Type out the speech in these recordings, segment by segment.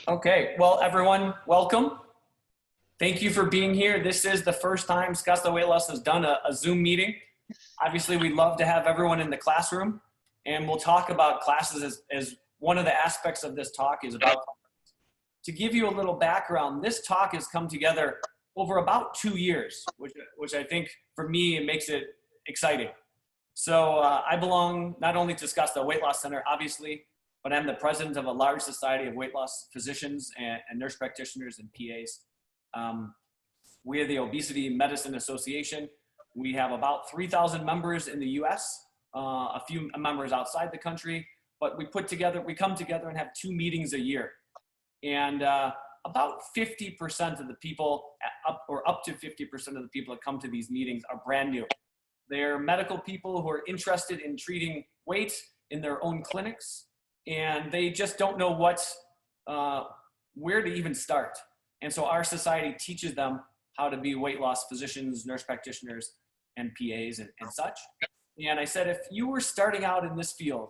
Okay, well, everyone, welcome. Thank you for being here. This is the first time Scottsdale Weight Loss has done a Zoom meeting. Obviously, we'd love to have everyone in the classroom, and we'll talk about classes as one of the aspects of this talk is about. To give you a little background, this talk has come together over about 2 years, which I think for me, it makes it exciting. So I belong not only to Scottsdale Weight Loss Center, obviously, but I'm the president of a large society of weight loss physicians and nurse practitioners and PAs. We are the Obesity Medicine Association. We have about 3,000 members in the US, a few members outside the country, but we come together and have 2 meetings a year. And about 50% of the people, up to 50% of the people that come to these meetings are brand new. They're medical people who are interested in treating weight in their own clinics, and they just don't know where to even start. And so our society teaches them how to be weight loss physicians, nurse practitioners, and PAs and such. And I said, if you were starting out in this field,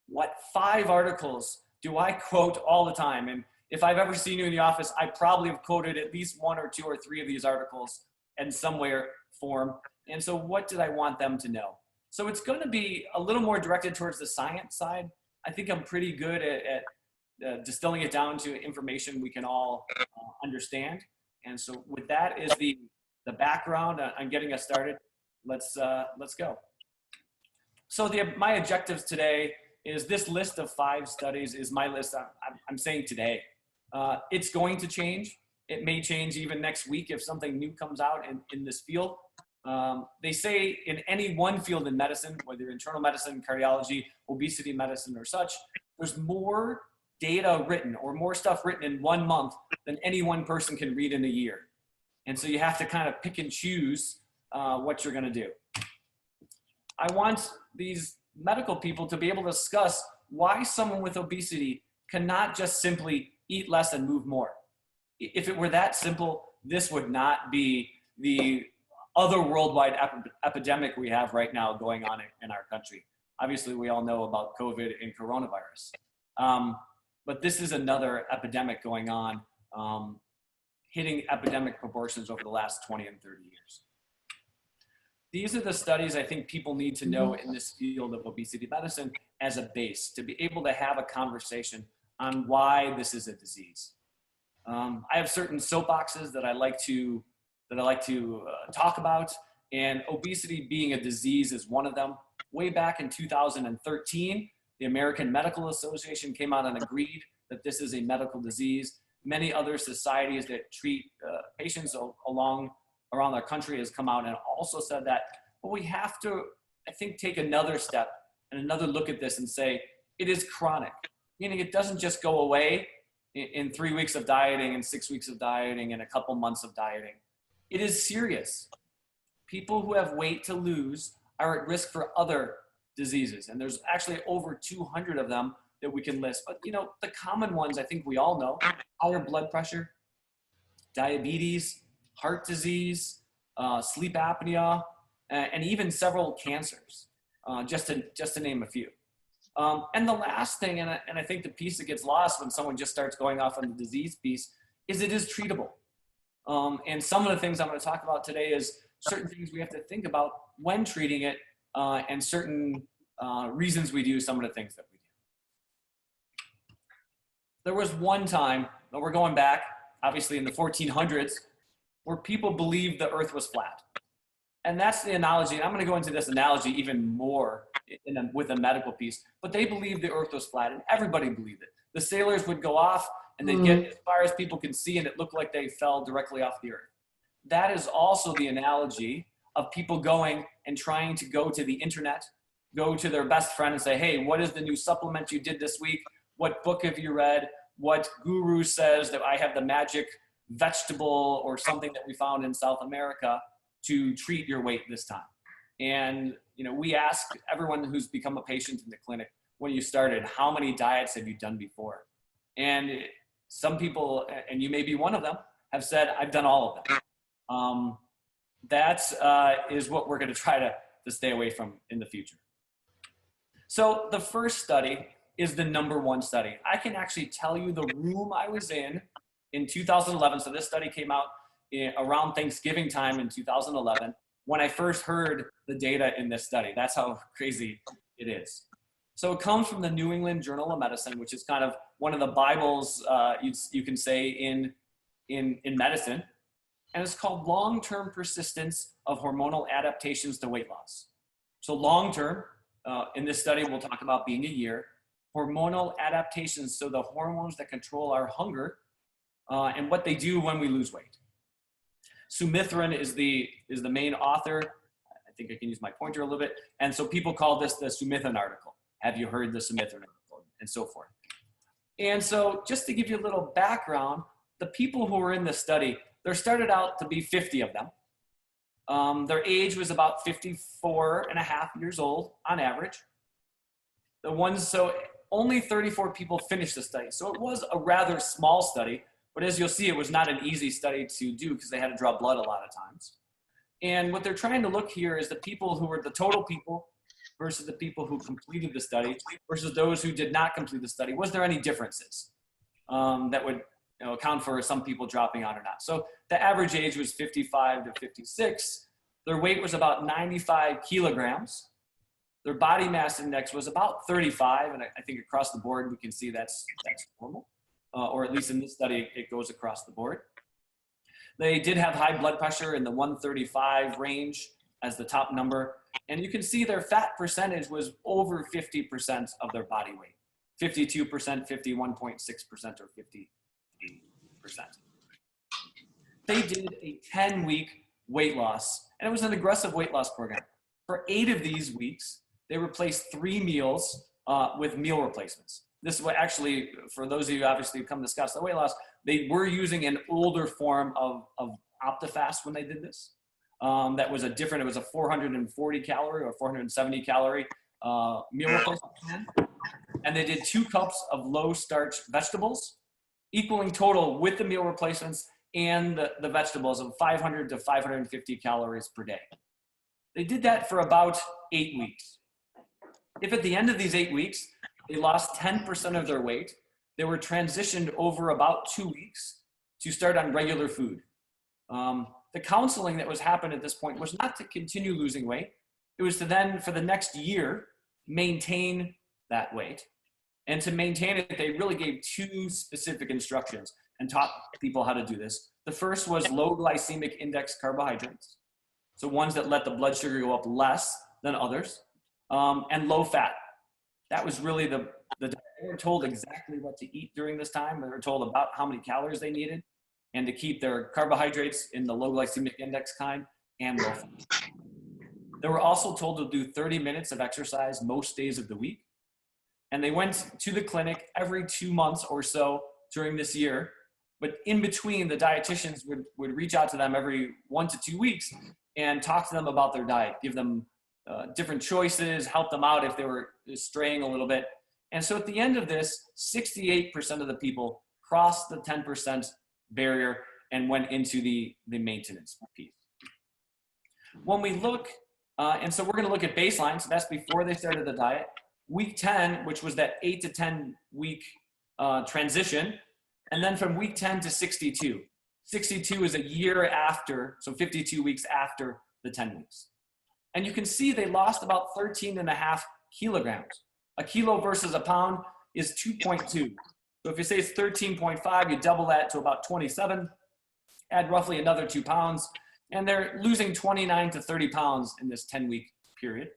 what 5 articles do I quote all the time? And if I've ever seen you in the office, I probably have quoted at least 1 or 2 or 3 of these articles in some way or form. And so what did I want them to know? So it's going to be a little more directed towards the science side. I think I'm pretty good at distilling it down to information we can all understand. And so with that is the background on getting us started. Let's go. So my objectives today is this list of 5 studies is my list. I'm saying today. It's going to change. It may change even next week if something new comes out in this field. They say in any one field in medicine, whether internal medicine, cardiology, obesity medicine, or such, there's more data written or more stuff written in 1 month than any one person can read in a year. And so you have to kind of pick and choose what you're going to do. I want these medical people to be able to discuss why someone with obesity cannot just simply eat less and move more. If it were that simple, this would not be the other worldwide epidemic we have right now going on in our country. Obviously, we all know about COVID and coronavirus. But this is another epidemic going on, hitting epidemic proportions over the last 20 and 30 years. These are the studies I think people need to know in this field of obesity medicine as a base to be able to have a conversation on why this is a disease. I have certain soapboxes that I like to talk about, and obesity being a disease is one of them. Way back in 2013, the American Medical Association came out and agreed that this is a medical disease. Many other societies that treat patients around our country has come out and also said that. But we have to, I think, take another step and another look at this and say it is chronic, meaning it doesn't just go away in 3 weeks of dieting and 6 weeks of dieting and a couple months of dieting. It is serious. People who have weight to lose are at risk for other diseases. And there's actually over 200 of them that we can list. But, the common ones I think we all know: higher blood pressure, diabetes, heart disease, sleep apnea, and even several cancers, just to name a few. And the last thing, and I think the piece that gets lost when someone just starts going off on the disease piece, is it is treatable. And some of the things I'm going to talk about today is certain things we have to think about when treating it, and certain reasons we do some of the things that we do. There was one time, and we're going back, obviously in the 1400s, where people believed the earth was flat. And that's the analogy. And I'm going to go into this analogy even more with a medical piece. But they believed the earth was flat, and everybody believed it. The sailors would go off, and they'd get as far as people can see, and it looked like they fell directly off the earth. That is also the analogy of people going and trying to go to the internet, go to their best friend and say, hey, what is the new supplement you did this week? What book have you read? What guru says that I have the magic vegetable or something that we found in South America to treat your weight this time? And, we ask everyone who's become a patient in the clinic, when you started, how many diets have you done before? And some people, and you may be one of them, have said, I've done all of them. That is what we're going to try to stay away from in the future. So the first study is the #1 study. I can actually tell you the room I was in 2011. So this study came out around Thanksgiving time in 2011 when I first heard the data in this study. That's how crazy it is. So it comes from the New England Journal of Medicine, which is kind of one of the Bibles you can say in medicine. And it's called Long-Term Persistence of Hormonal Adaptations to Weight Loss. So long-term, in this study, we'll talk about being a year. Hormonal adaptations, so the hormones that control our hunger and what they do when we lose weight. Sumithran is the main author. I think I can use my pointer a little bit. And so people call this the Sumithran article. Have you heard the Sumithran article? And so forth. And so just to give you a little background, the people who were in this study, there started out to be 50 of them. Their age was about 54 and a half years old on average. So only 34 people finished the study. So it was a rather small study, but as you'll see, it was not an easy study to do because they had to draw blood a lot of times. And what they're trying to look here is the people who were the total people versus the people who completed the study versus those who did not complete the study. Was there any differences that would account for some people dropping out or not? So the average age was 55 to 56. Their weight was about 95 kilograms. Their body mass index was about 35, and I think across the board we can see that's normal, or at least in this study it goes across the board. They did have high blood pressure in the 135 range as the top number, and you can see their fat percentage was over 50% of their body weight, 52%, 51.6%, or 50%. They did a 10-week weight loss, and it was an aggressive weight loss program. For 8 of these weeks, they replaced 3 meals with meal replacements. This is what actually, for those of you obviously who come to discuss the weight loss, they were using an older form of OptiFast when they did this. That was it was a 440 calorie or 470 calorie meal replacement plan. And they did 2 cups of low starch vegetables, equaling total with the meal replacements and the vegetables of 500 to 550 calories per day. They did that for about 8 weeks. If at the end of these 8 weeks, they lost 10% of their weight, they were transitioned over about 2 weeks to start on regular food. The counseling that was happening at this point was not to continue losing weight. It was to then, for the next year, maintain that weight. And to maintain it, they really gave 2 specific instructions and taught people how to do this. The first was low glycemic index carbohydrates. So ones that let the blood sugar go up less than others, and low fat. That was really they were told exactly what to eat during this time. They were told about how many calories they needed and to keep their carbohydrates in the low glycemic index kind and low fat. They were also told to do 30 minutes of exercise most days of the week. And they went to the clinic every 2 months or so during this year. But in between, the dietitians would reach out to them every 1 to 2 weeks and talk to them about their diet, give them different choices, help them out if they were straying a little bit. And so at the end of this, 68% of the people crossed the 10% barrier and went into the maintenance piece. When we look, and so we're going to look at baseline, so that's before they started the diet. Week 10, which was that 8 to 10 week transition, and then from week 10 to 62. 62 is a year after, so 52 weeks after the 10 weeks. And you can see they lost about 13.5 kilograms. A kilo versus a pound is 2.2. So if you say it's 13.5, you double that to about 27, add roughly another 2 pounds, and they're losing 29 to 30 pounds in this 10-week period.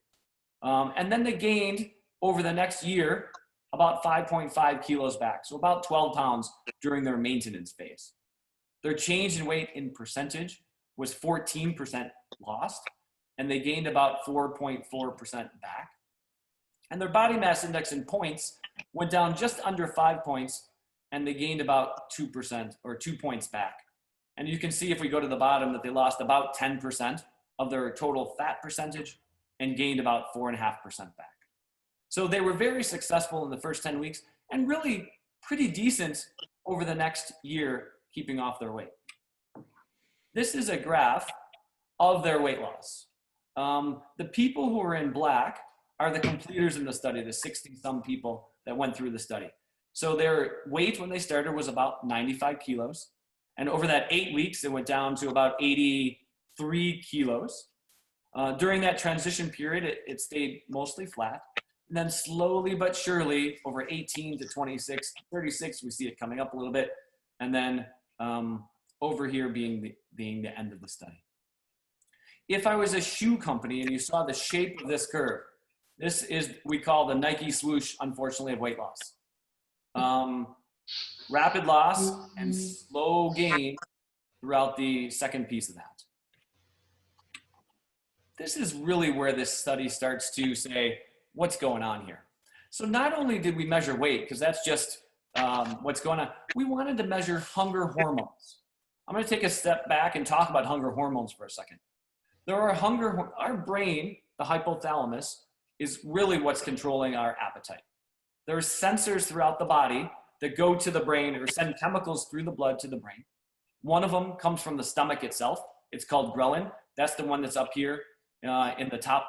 And then they gained over the next year about 5.5 kilos back, so about 12 pounds during their maintenance phase. Their change in weight in percentage was 14% lost, and they gained about 4.4% back. And their body mass index in points went down just under 5 points, and they gained about 2% or 2 points back. And you can see if we go to the bottom that they lost about 10% of their total fat percentage and gained about 4.5% back. So they were very successful in the first 10 weeks and really pretty decent over the next year keeping off their weight. This is a graph of their weight loss. The people who are in black are the completers in the study, the 60-some people that went through the study. So their weight when they started was about 95 kilos. And over that 8 weeks, it went down to about 83 kilos. During that transition period, it stayed mostly flat. And then slowly but surely, over 18 to 26, 36, we see it coming up a little bit. And then over here being the end of the study. If I was a shoe company and you saw the shape of this curve, this is, we call the Nike swoosh, unfortunately, of weight loss. Rapid loss and slow gain throughout the second piece of that. This is really where this study starts to say, what's going on here? So not only did we measure weight, because that's just what's going on, we wanted to measure hunger hormones. I'm going to take a step back and talk about hunger hormones for a second. There are our brain, the hypothalamus, is really what's controlling our appetite. There are sensors throughout the body that go to the brain or send chemicals through the blood to the brain. One of them comes from the stomach itself. It's called ghrelin. That's the one that's up here in the top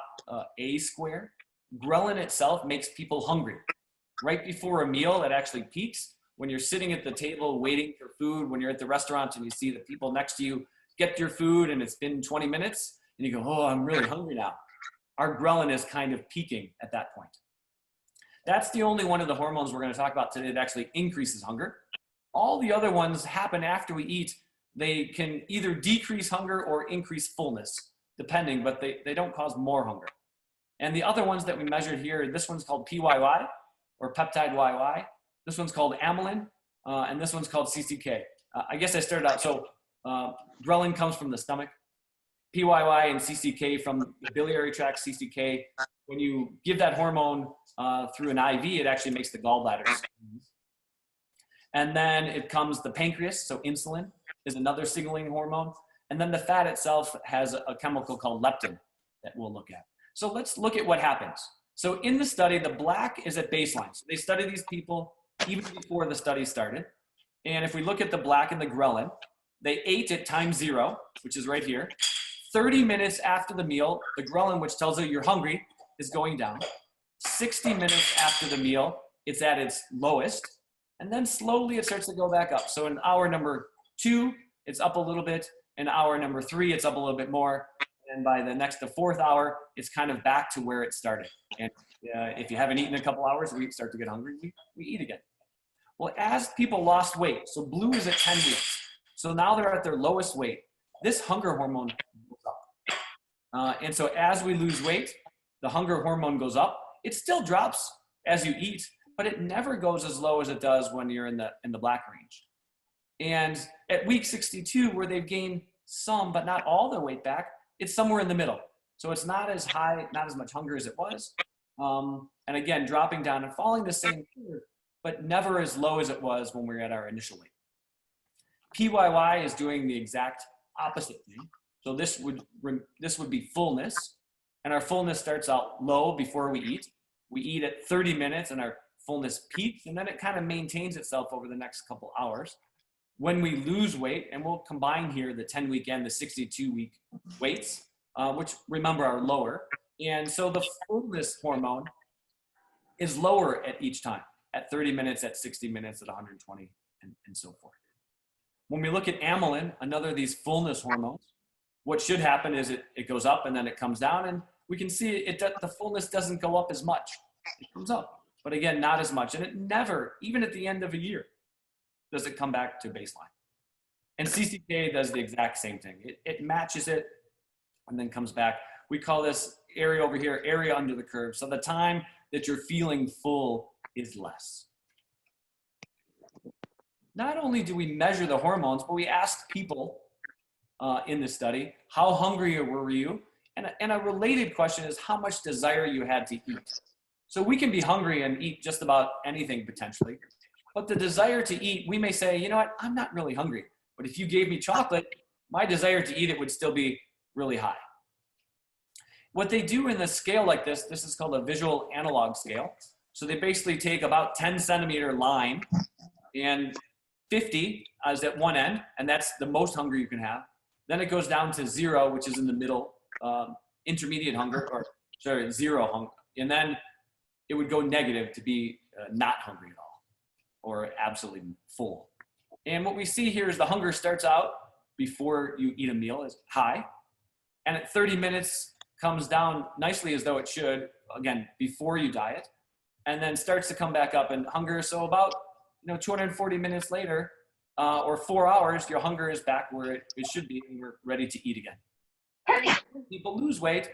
A square. Ghrelin itself makes people hungry. Right before a meal, it actually peaks. When you're sitting at the table waiting for food, when you're at the restaurant and you see the people next to you get your food and it's been 20 minutes and you go, oh, I'm really hungry now. Our ghrelin is kind of peaking at that point. That's the only one of the hormones we're going to talk about today that actually increases hunger. All the other ones happen after we eat. They can either decrease hunger or increase fullness, depending, but they don't cause more hunger. And the other ones that we measured here, this one's called PYY, or peptide YY. This one's called amylin, and this one's called CCK. I guess I started out, so ghrelin comes from the stomach, PYY and CCK from the biliary tract. CCK, when you give that hormone through an IV, it actually makes the gallbladder squeeze. And then it comes the pancreas, so insulin is another signaling hormone. And then the fat itself has a chemical called leptin that we'll look at. So let's look at what happens. So in the study, the black is at baseline. So they study these people even before the study started. And if we look at the black and the ghrelin, they ate at time 0, which is right here. 30 minutes after the meal, the ghrelin, which tells you you're hungry, is going down. 60 minutes after the meal, it's at its lowest. And then slowly it starts to go back up. So in hour number 2, it's up a little bit. In hour number 3, it's up a little bit more. And by the fourth hour, it's kind of back to where it started. And if you haven't eaten in a couple hours, we start to get hungry, we eat again. Well, as people lost weight, so blue is at 10 weeks. So now they're at their lowest weight. This hunger hormone goes up. And so as we lose weight, the hunger hormone goes up. It still drops as you eat, but it never goes as low as it does when you're in the black range. And at week 62, where they've gained some, but not all their weight back, it's somewhere in the middle. So it's not as high, not as much hunger as it was. And again, dropping down and falling the same curve, but never as low as it was when we were at our initial weight. PYY is doing the exact opposite thing. So this would be fullness. And our fullness starts out low before we eat. We eat at 30 minutes and our fullness peaks, and then it kind of maintains itself over the next couple hours. When we lose weight, and we'll combine here the 10-week and the 62-week weights, which remember are lower. And so the fullness hormone is lower at each time, at 30 minutes, at 60 minutes, at 120, and so forth. When we look at amylin, another of these fullness hormones, what should happen is it goes up and then it comes down, and we can see the fullness doesn't go up as much. It comes up, but again, not as much. And it never, even at the end of a year, does it come back to baseline. And CCK does the exact same thing. It matches it and then comes back. We call this area over here, area under the curve. So the time that you're feeling full is less. Not only do we measure the hormones, but we asked people in the study, how hungry were you? And a related question is how much desire you had to eat. So we can be hungry and eat just about anything potentially. But the desire to eat, we may say, you know what, I'm not really hungry. But if you gave me chocolate, my desire to eat it would still be really high. What they do in a scale like this is called a visual analog scale. So they basically take about 10 centimeter line, and 50 is at one end, and that's the most hunger you can have. Then it goes down to 0, which is in the middle, intermediate hunger, or sorry, 0 hunger, And then it would go negative to be not hungry at all or absolutely full. And what we see here is the hunger starts out before you eat a meal is high. And at 30 minutes comes down nicely as though it should, again, before you diet, and then starts to come back up in hunger. So about 240 minutes later, or 4 hours, your hunger is back where it should be, and we're ready to eat again. When people lose weight,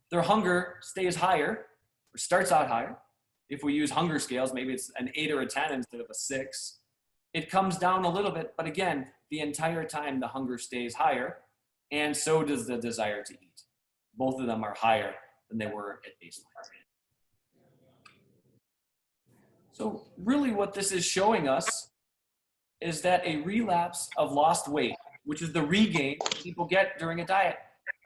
their hunger stays higher, or starts out higher. If we use hunger scales, maybe it's an 8 or a 10 instead of a 6. It comes down a little bit, but again, the entire time the hunger stays higher, and so does the desire to eat. Both of them are higher than they were at baseline. So really what this is showing us is that a relapse of lost weight, which is the regain people get during a diet,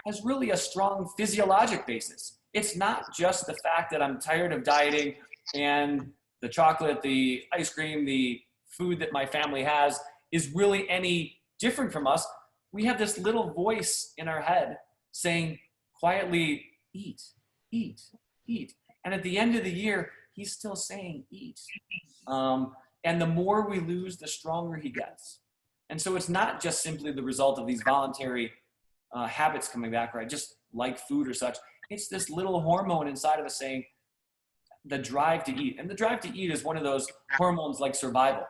has really a strong physiologic basis. It's not just the fact that I'm tired of dieting and the chocolate, the ice cream, the food that my family has is really any different from us. We have this little voice in our head saying quietly, eat, eat, eat. And at the end of the year, he's still saying eat. And the more we lose, the stronger he gets. And so it's not just simply the result of these voluntary habits coming back, right? Just like food or such. It's this little hormone inside of us saying the drive to eat. And the drive to eat is one of those hormones like survival,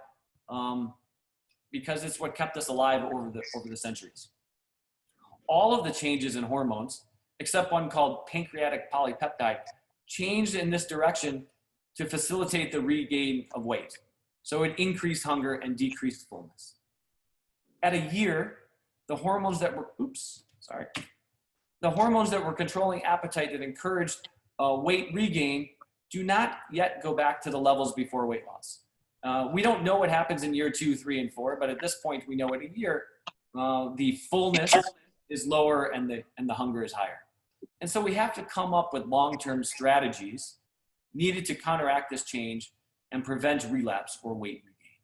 because it's what kept us alive over the centuries. All of the changes in hormones, except one called pancreatic polypeptide, changed in this direction to facilitate the regain of weight. So it increased hunger and decreased fullness. At a year, the hormones that were controlling appetite that encouraged weight regain do not yet go back to the levels before weight loss. We don't know what happens in year 2, 3, and 4, but at this point we know at a year the fullness is lower and the hunger is higher. And so we have to come up with long-term strategies needed to counteract this change and prevent relapse or weight regain.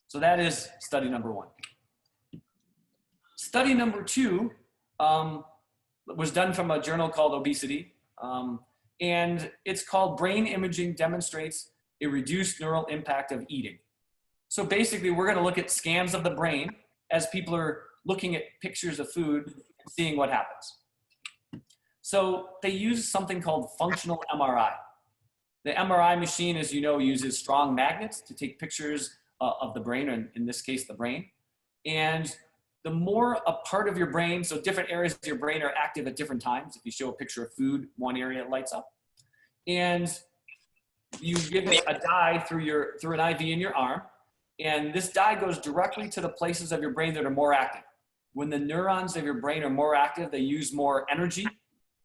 So that is study number 1. Study number 2 was done from a journal called Obesity, and it's called Brain Imaging Demonstrates a Reduced Neural Impact of Eating. So basically, we're going to look at scans of the brain as people are looking at pictures of food and seeing what happens. So they use something called functional MRI. The MRI machine, as you know, uses strong magnets to take pictures of the brain, or in this case, the brain. And the more a part of your brain, so different areas of your brain are active at different times. If you show a picture of food, one area lights up. And you give it a dye through an IV in your arm, and this dye goes directly to the places of your brain that are more active. When the neurons of your brain are more active, they use more energy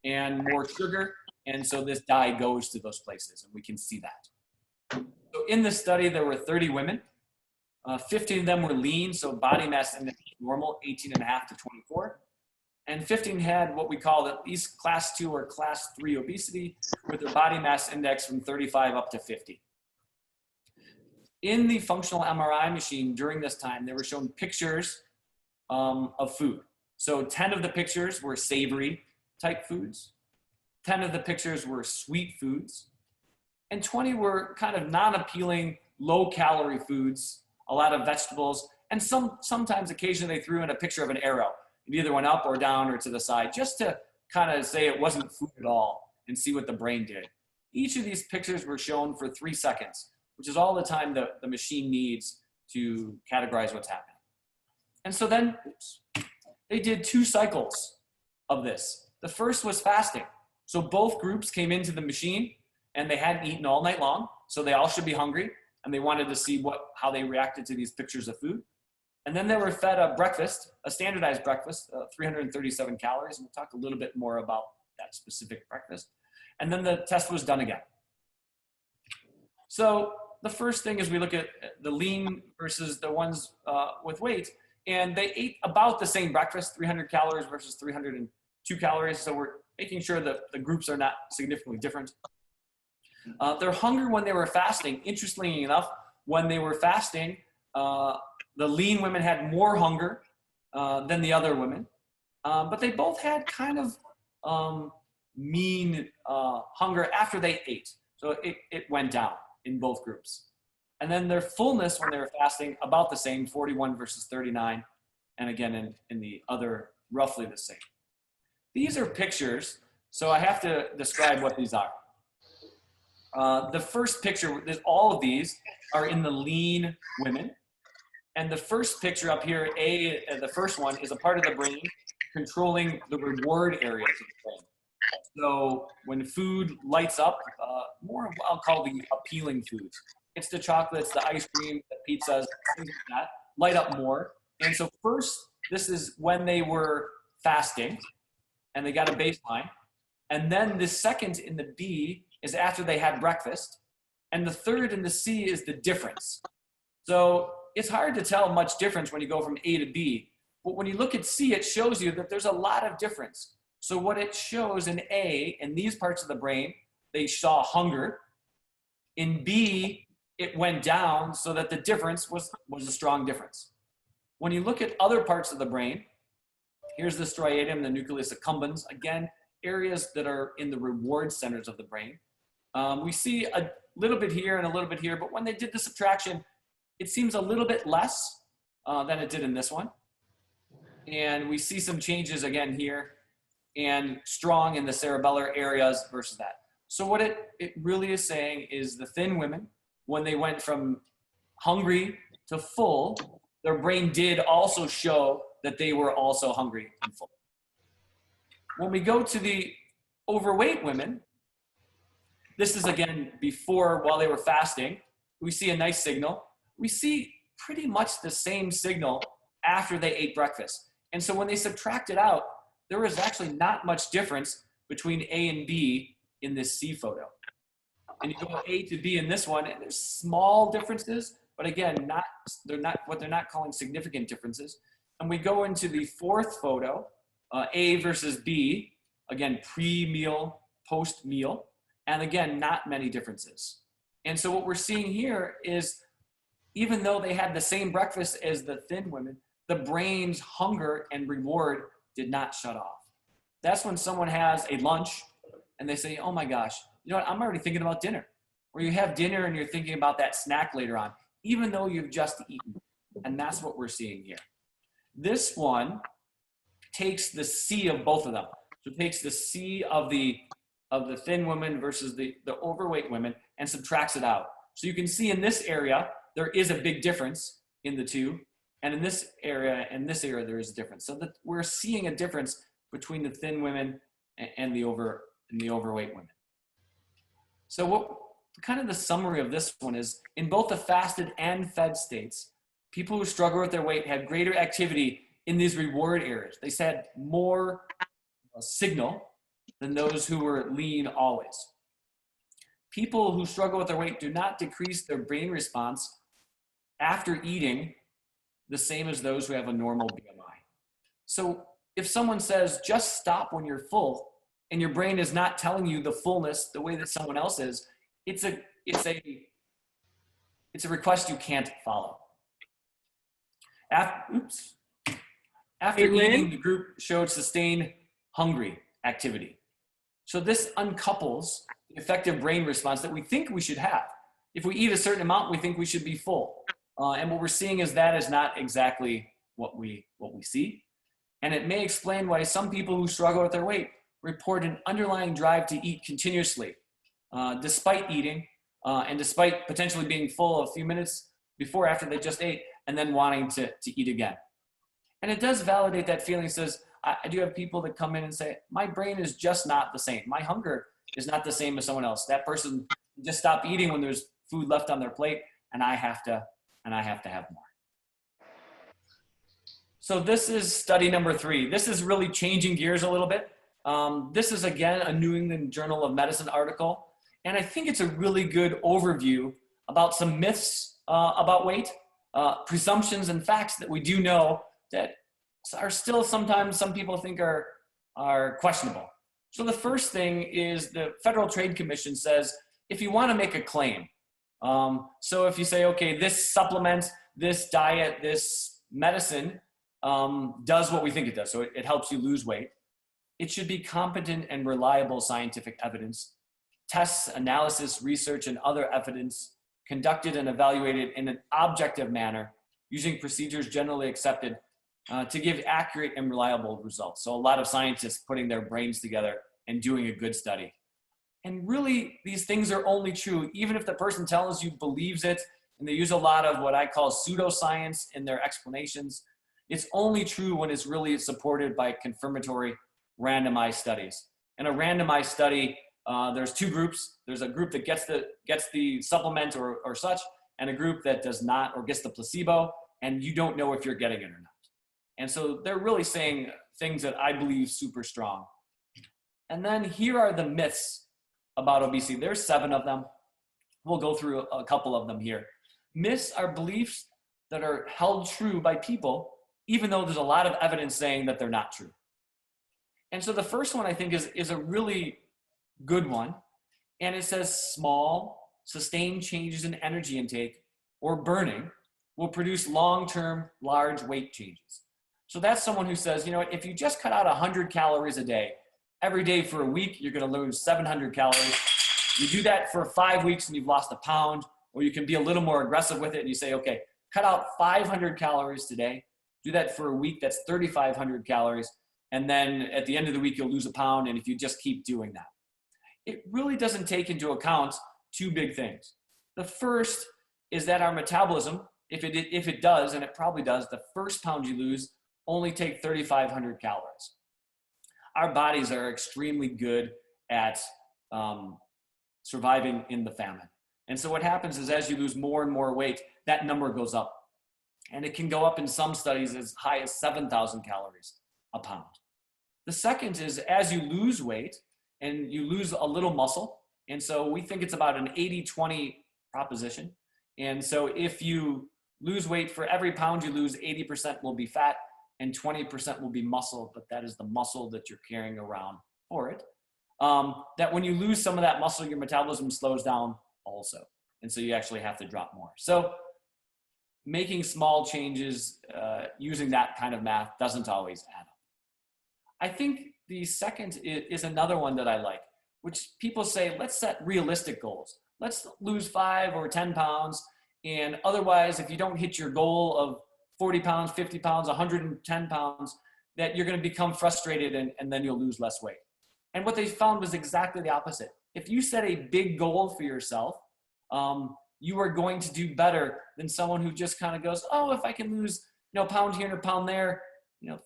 and more sugar, and so this dye goes to those places, and we can see that. So in this study, there were 30 women. 15 of them were lean, so body mass index normal, 18.5 to 24. And 15 had what we call at least class 2 or class 3 obesity, with their body mass index from 35 up to 50. In the functional MRI machine during this time, they were shown pictures of food. So 10 of the pictures were savory type foods, 10 of the pictures were sweet foods, and 20 were kind of non-appealing, low-calorie foods, a lot of vegetables, and sometimes occasionally they threw in a picture of an arrow. It either went up or down or to the side, just to kind of say it wasn't food at all and see what the brain did. Each of these pictures were shown for 3 seconds, which is all the time the machine needs to categorize what's happening. And so then they did 2 cycles of this. The first was fasting. So both groups came into the machine and they hadn't eaten all night long, so they all should be hungry, and they wanted to see how they reacted to these pictures of food. And then they were fed a breakfast, a standardized breakfast, 337 calories. And we'll talk a little bit more about that specific breakfast. And then the test was done again. So the first thing is we look at the lean versus the ones with weight. And they ate about the same breakfast, 300 calories versus 302 calories. So we're making sure that the groups are not significantly different. Their hunger when they were fasting, interestingly enough, when they were fasting, the lean women had more hunger than the other women, but they both had kind of mean hunger after they ate. So it went down in both groups. And then their fullness when they were fasting, about the same, 41 versus 39. And again, in the other, roughly the same. These are pictures, so I have to describe what these are. The first picture, all of these are in the lean women. And the first picture up here, the first one, is a part of the brain controlling the reward areas of the brain. So when food lights up, more I'll call the appealing foods. It's the chocolates, the ice cream, the pizzas, things like that, light up more. And so first, this is when they were fasting and they got a baseline. And then the second in the B is after they had breakfast. And the third in the C is the difference. So it's hard to tell much difference when you go from A to B. But when you look at C, it shows you that there's a lot of difference. So what it shows in A, in these parts of the brain, they saw hunger. In B, it went down so that the difference was a strong difference. When you look at other parts of the brain, here's the striatum, the nucleus accumbens, again, areas that are in the reward centers of the brain. We see a little bit here and a little bit here, but when they did the subtraction, it seems a little bit less than it did in this one. And we see some changes again here and strong in the cerebellar areas versus that. So what it really is saying is the thin women, when they went from hungry to full, their brain did also show that they were also hungry and full. When we go to the overweight women, this is again before, while they were fasting, we see a nice signal. We see pretty much the same signal after they ate breakfast. And so when they subtract it out, there was actually not much difference between A and B in this C photo. And you go A to B in this one, and there's small differences, but again, they're not calling significant differences. And we go into the fourth photo, A versus B, again, pre-meal, post-meal, and again, not many differences. And so what we're seeing here is, even though they had the same breakfast as the thin women, the brain's hunger and reward did not shut off. That's when someone has a lunch and they say, oh my gosh, you know what, I'm already thinking about dinner. Or you have dinner and you're thinking about that snack later on, even though you've just eaten. And that's what we're seeing here. This one takes the C of both of them. So it takes the C of the thin women versus the overweight women and subtracts it out. So you can see in this area, there is a big difference in the two. And in this area, there is a difference. So that we're seeing a difference between the thin women and the overweight women. So what kind of the summary of this one is, in both the fasted and fed states, people who struggle with their weight had greater activity in these reward areas. They said more signal than those who were lean always. People who struggle with their weight do not decrease their brain response after eating the same as those who have a normal BMI. So if someone says, just stop when you're full, and your brain is not telling you the fullness the way that someone else is, it's a request you can't follow. After eating, the group showed sustained hungry activity. So this uncouples the effective brain response that we think we should have. If we eat a certain amount, we think we should be full. And what we're seeing is that is not exactly what we see. And it may explain why some people who struggle with their weight report an underlying drive to eat continuously, despite eating, and despite potentially being full a few minutes before, after they just ate, and then wanting to eat again. And it does validate that feeling. It says, I do have people that come in and say, my brain is just not the same. My hunger is not the same as someone else. That person just stopped eating when there's food left on their plate, and I have to have more. So this is study number 3. This is really changing gears a little bit. This is, again, a New England Journal of Medicine article. And I think it's a really good overview about some myths about weight, presumptions and facts that we do know that are still sometimes some people think are questionable. So the first thing is the Federal Trade Commission says, if you want to make a claim, so if you say, okay, this supplement, this diet, this medicine does what we think it does. So it helps you lose weight. It should be competent and reliable scientific evidence, tests, analysis, research, and other evidence conducted and evaluated in an objective manner using procedures generally accepted to give accurate and reliable results. So a lot of scientists putting their brains together and doing a good study. And really, these things are only true, even if the person tells you believes it, and they use a lot of what I call pseudoscience in their explanations. It's only true when it's really supported by confirmatory randomized studies. In a randomized study, there's two groups. There's a group that gets the supplement or such, and a group that does not or gets the placebo, and you don't know if you're getting it or not. And so they're really saying things that I believe super strong. And then here are the myths about obesity. There's 7 of them. We'll go through a couple of them here. Myths are beliefs that are held true by people, even though there's a lot of evidence saying that they're not true. And so the first one I think is a really good one. And it says small, sustained changes in energy intake or burning will produce long-term large weight changes. So that's someone who says, you know what, if you just cut out 100 calories a day, every day for a week, you're going to lose 700 calories. You do that for 5 weeks and you've lost a pound, or you can be a little more aggressive with it and you say, okay, cut out 500 calories today. Do that for a week, that's 3,500 calories. And then at the end of the week, you'll lose a pound. And if you just keep doing that, it really doesn't take into account 2 big things. The first is that our metabolism, if it does, and it probably does, the first pound you lose only take 3,500 calories. Our bodies are extremely good at surviving in the famine. And so what happens is as you lose more and more weight, that number goes up. And it can go up in some studies as high as 7,000 calories a pound. The second is as you lose weight and you lose a little muscle, and so we think it's about an 80-20 proposition. And so if you lose weight, for every pound you lose, 80% will be fat and 20% will be muscle, but that is the muscle that you're carrying around for it. That when you lose some of that muscle, your metabolism slows down also. And so you actually have to drop more. So making small changes using that kind of math doesn't always add up. I think the second is another one that I like, which people say, let's set realistic goals. Let's lose 5 or 10 pounds. And otherwise, if you don't hit your goal of 40 pounds, 50 pounds, 110 pounds, that you're going to become frustrated and then you'll lose less weight. And what they found was exactly the opposite. If you set a big goal for yourself, you are going to do better than someone who just kind of goes, oh, if I can lose, a pound here and a pound there,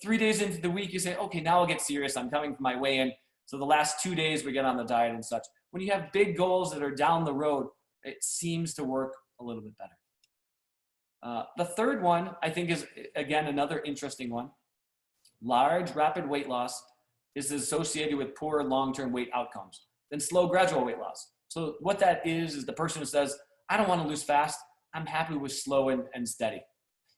3 days into the week, you say, okay, now I'll get serious. I'm coming for my weigh-in. So the last 2 days we get on the diet and such. When you have big goals that are down the road, it seems to work a little bit better. The third one, I think, is, again, another interesting one. Large, rapid weight loss is associated with poor long-term weight outcomes than slow, gradual weight loss. So what that is the person who says, I don't want to lose fast. I'm happy with slow and steady.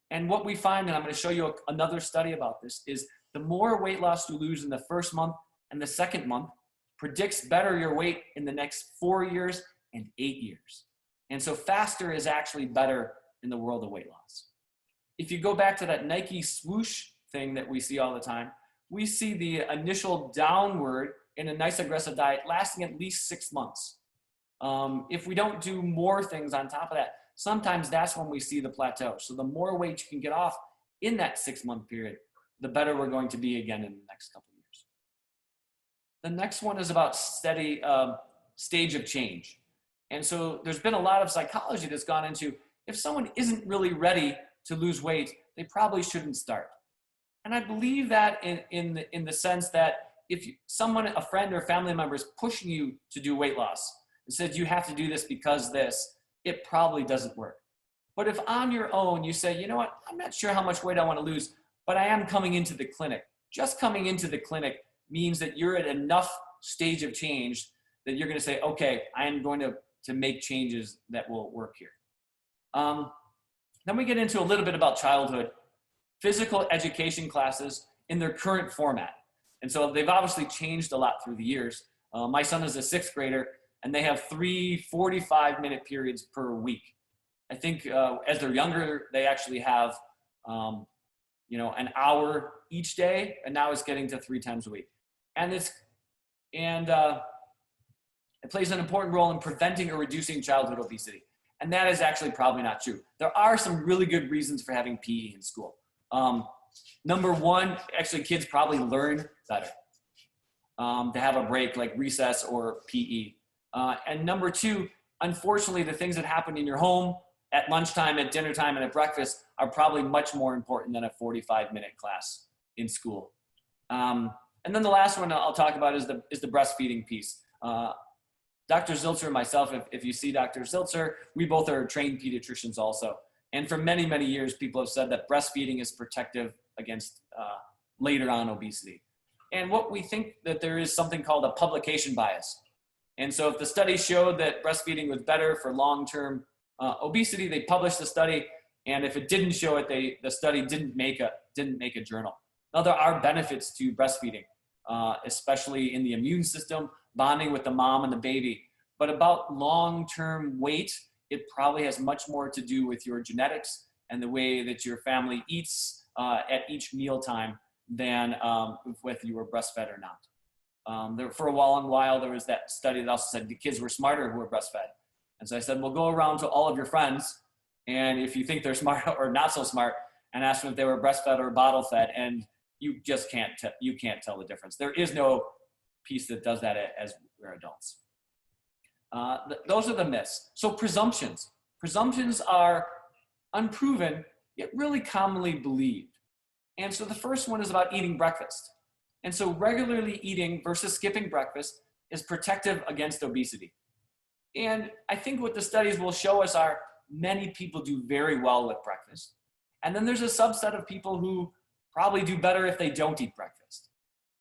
And what we find, and I'm going to show you another study about this, is the more weight loss you lose in the first month and the second month predicts better your weight in the next 4 years and 8 years. And so faster is actually better in the world of weight loss. If you go back to that Nike swoosh thing that we see all the time, we see the initial downward in a nice aggressive diet lasting at least 6 months. If we don't do more things on top of that, sometimes that's when we see the plateau. So the more weight you can get off in that 6-month period, the better we're going to be again in the next couple of years. The next one is about steady stage of change. And so there's been a lot of psychology that's gone into, if someone isn't really ready to lose weight, they probably shouldn't start. And I believe that in the sense that if someone, a friend or family member is pushing you to do weight loss and says you have to do this because this, it probably doesn't work. But if on your own you say, you know what, I'm not sure how much weight I want to lose, but I am coming into the clinic. Just coming into the clinic means that you're at enough stage of change that you're going to say, okay, I am going to make changes that will work here. Then we get into a little bit about childhood. Physical education classes in their current format. And so they've obviously changed a lot through the years. My son is a 6th grader and they have 3 45-minute periods per week. I think as they're younger, they actually have, an hour each day, and now it's getting to 3 times a week. and it plays an important role in preventing or reducing childhood obesity. And that is actually probably not true. There are some really good reasons for having PE in school. Number one, actually kids probably learn better to have a break like recess or PE. And number two, unfortunately, the things that happen in your home at lunchtime, at dinner time, and at breakfast are probably much more important than a 45-minute class in school. And then the last one I'll talk about is the breastfeeding piece. Dr. Zilzer and myself, if you see Dr. Zilzer, we both are trained pediatricians also. And for many, many years, people have said that breastfeeding is protective against later on obesity. And what we think that there is something called a publication bias. And so if the study showed that breastfeeding was better for long-term obesity, they published the study. And if it didn't show it, the study didn't make a journal. Now there are benefits to breastfeeding, especially in the immune system, bonding with the mom and the baby. But about long-term weight, it probably has much more to do with your genetics and the way that your family eats at each mealtime than whether you were breastfed or not. For a long while, there was that study that also said the kids were smarter who were breastfed. And so I said, well, go around to all of your friends, and if you think they're smart or not so smart, and ask them if they were breastfed or bottle fed, and you just can't tell the difference. There is no piece that does that as we're adults. Those are the myths. So presumptions. Presumptions are unproven, yet really commonly believed. And so the first one is about eating breakfast. And so regularly eating versus skipping breakfast is protective against obesity. And I think what the studies will show us are many people do very well with breakfast. And then there's a subset of people who probably do better if they don't eat breakfast.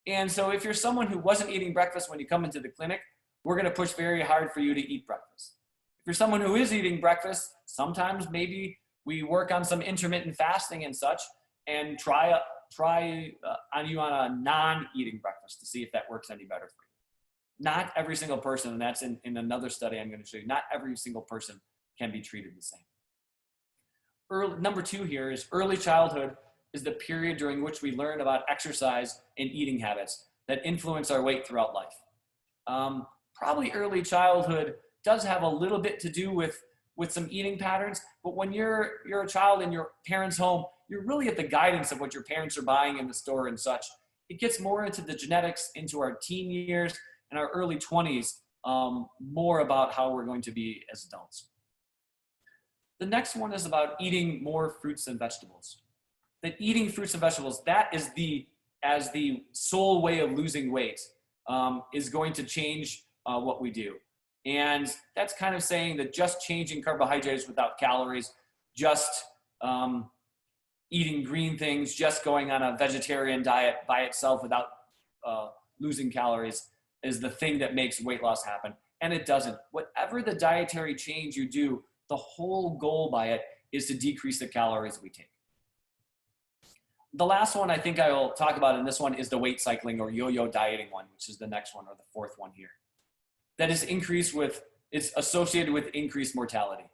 And so if you're someone who wasn't eating breakfast when you come into the clinic, we're going to push very hard for you to eat breakfast. If you're someone who is eating breakfast, sometimes maybe we work on some intermittent fasting and such and try on you on a non-eating breakfast to see if that works any better for you. Not every single person, and that's in another study I'm going to show you, not every single person can be treated the same. Number two here is early childhood is the period during which we learn about exercise and eating habits that influence our weight throughout life. Probably early childhood does have a little bit to do with some eating patterns, but when you're a child in your parents' home, you're really at the guidance of what your parents are buying in the store and such. It gets more into the genetics, into our teen years and our early 20s, more about how we're going to be as adults. The next one is about eating more fruits and vegetables. That eating fruits and vegetables, that is as the sole way of losing weight, is going to change what we do. And that's kind of saying that just changing carbohydrates without calories, just eating green things, just going on a vegetarian diet by itself without losing calories is the thing that makes weight loss happen. And it doesn't. Whatever the dietary change you do, the whole goal by it is to decrease the calories we take. The last one I think I will talk about in this one is the weight cycling or yo-yo dieting one, which is the next one or the fourth one here. That is it's associated with increased mortality.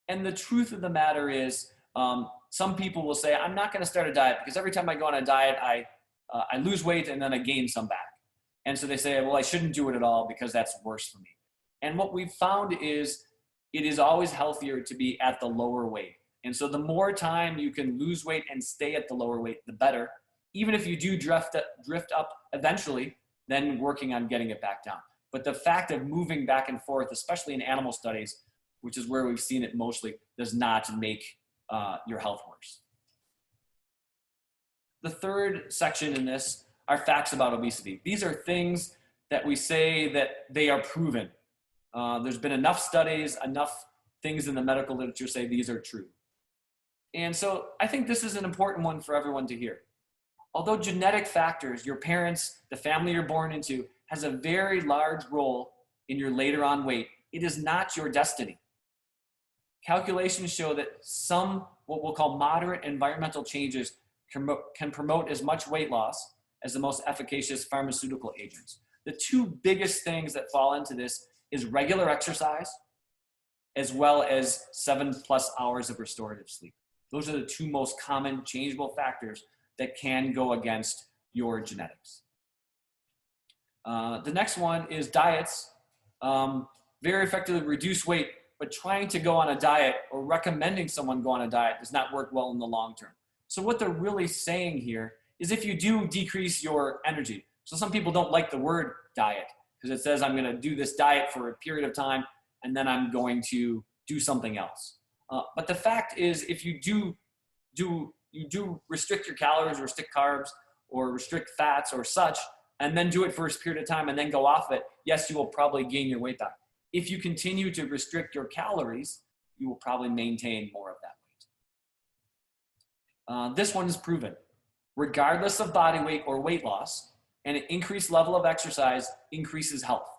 And the truth of the matter is, some people will say, I'm not going to start a diet because every time I go on a diet, I lose weight and then I gain some back. And so they say, well, I shouldn't do it at all because that's worse for me. And what we've found is it is always healthier to be at the lower weight. And so the more time you can lose weight and stay at the lower weight, the better. Even if you do drift up eventually, then working on getting it back down. But the fact of moving back and forth, especially in animal studies, which is where we've seen it mostly, does not make your health worse. The third section in this are facts about obesity. These are things that we say that they are proven. There's been enough studies, enough things in the medical literature say these are true. And so I think this is an important one for everyone to hear. Although genetic factors, your parents, the family you're born into, has a very large role in your later on weight, it is not your destiny. Calculations show that some, what we'll call moderate environmental changes can promote as much weight loss as the most efficacious pharmaceutical agents. The two biggest things that fall into this is regular exercise, as well as 7+ hours of restorative sleep. Those are the two most common changeable factors that can go against your genetics. The next one is diets. Very effectively reduce weight, but trying to go on a diet or recommending someone go on a diet does not work well in the long term. So what they're really saying here is if you do decrease your energy. So some people don't like the word diet because it says I'm going to do this diet for a period of time and then I'm going to do something else. But the fact is, if you do restrict your calories, restrict carbs, or restrict fats or such, and then do it for a period of time and then go off it, yes, you will probably gain your weight back. If you continue to restrict your calories, you will probably maintain more of that weight. This one is proven. Regardless of body weight or weight loss, an increased level of exercise increases health.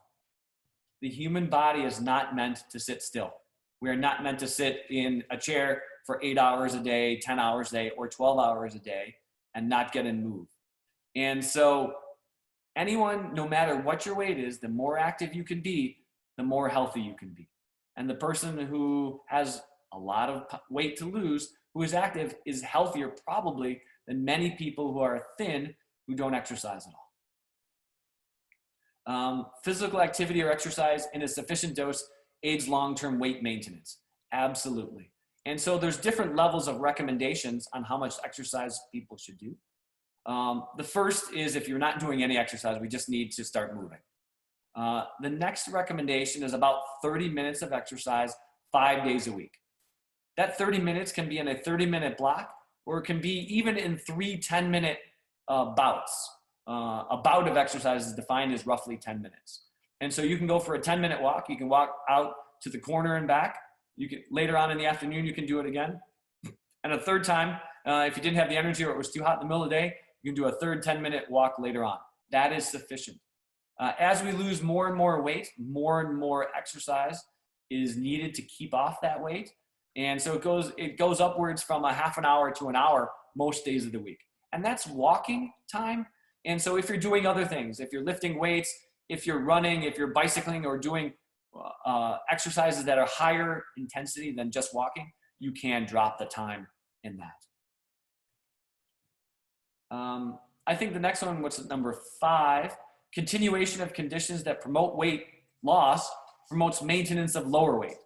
The human body is not meant to sit still. We are not meant to sit in a chair for 8 hours a day, 10 hours a day, or 12 hours a day and not get and move. And so anyone, no matter what your weight is, the more active you can be, the more healthy you can be. And the person who has a lot of weight to lose, who is active, is healthier probably than many people who are thin who don't exercise at all. Physical activity or exercise in a sufficient dose aids long-term weight maintenance. Absolutely. And so there's different levels of recommendations on how much exercise people should do. The first is if you're not doing any exercise, we just need to start moving. The next recommendation is about 30 minutes of exercise 5 days a week. That 30 minutes can be in a 30-minute block, or it can be even in 3 10-minute bouts. A bout of exercise is defined as roughly 10 minutes. And so you can go for a 10-minute walk. You can walk out to the corner and back. You can, later on in the afternoon, you can do it again. And a third time, if you didn't have the energy or it was too hot in the middle of the day, you can do a third 10-minute walk later on. That is sufficient. As we lose more and more weight, more and more exercise is needed to keep off that weight. And so it goes upwards from a half an hour to an hour most days of the week. And that's walking time. And so if you're doing other things, if you're lifting weights, if you're running, if you're bicycling or doing exercises that are higher intensity than just walking, you can drop the time in that. I think the next one, what's number 5, continuation of conditions that promote weight loss promotes maintenance of lower weight.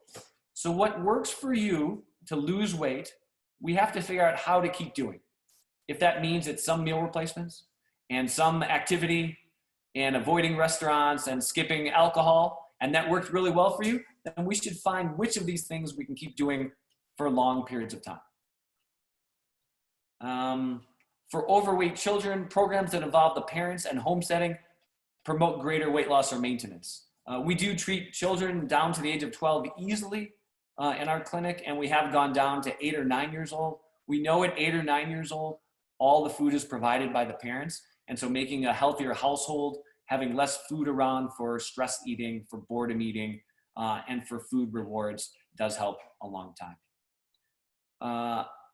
So what works for you to lose weight, we have to figure out how to keep doing. If that means it's some meal replacements and some activity and avoiding restaurants and skipping alcohol, and that worked really well for you, then we should find which of these things we can keep doing for long periods of time. For overweight children, programs that involve the parents and home setting promote greater weight loss or maintenance. We do treat children down to the age of 12 easily in our clinic, and we have gone down to 8 or 9 years old. We know at 8 or 9 years old, all the food is provided by the parents. And so making a healthier household, having less food around for stress eating, for boredom eating, and for food rewards does help a long time.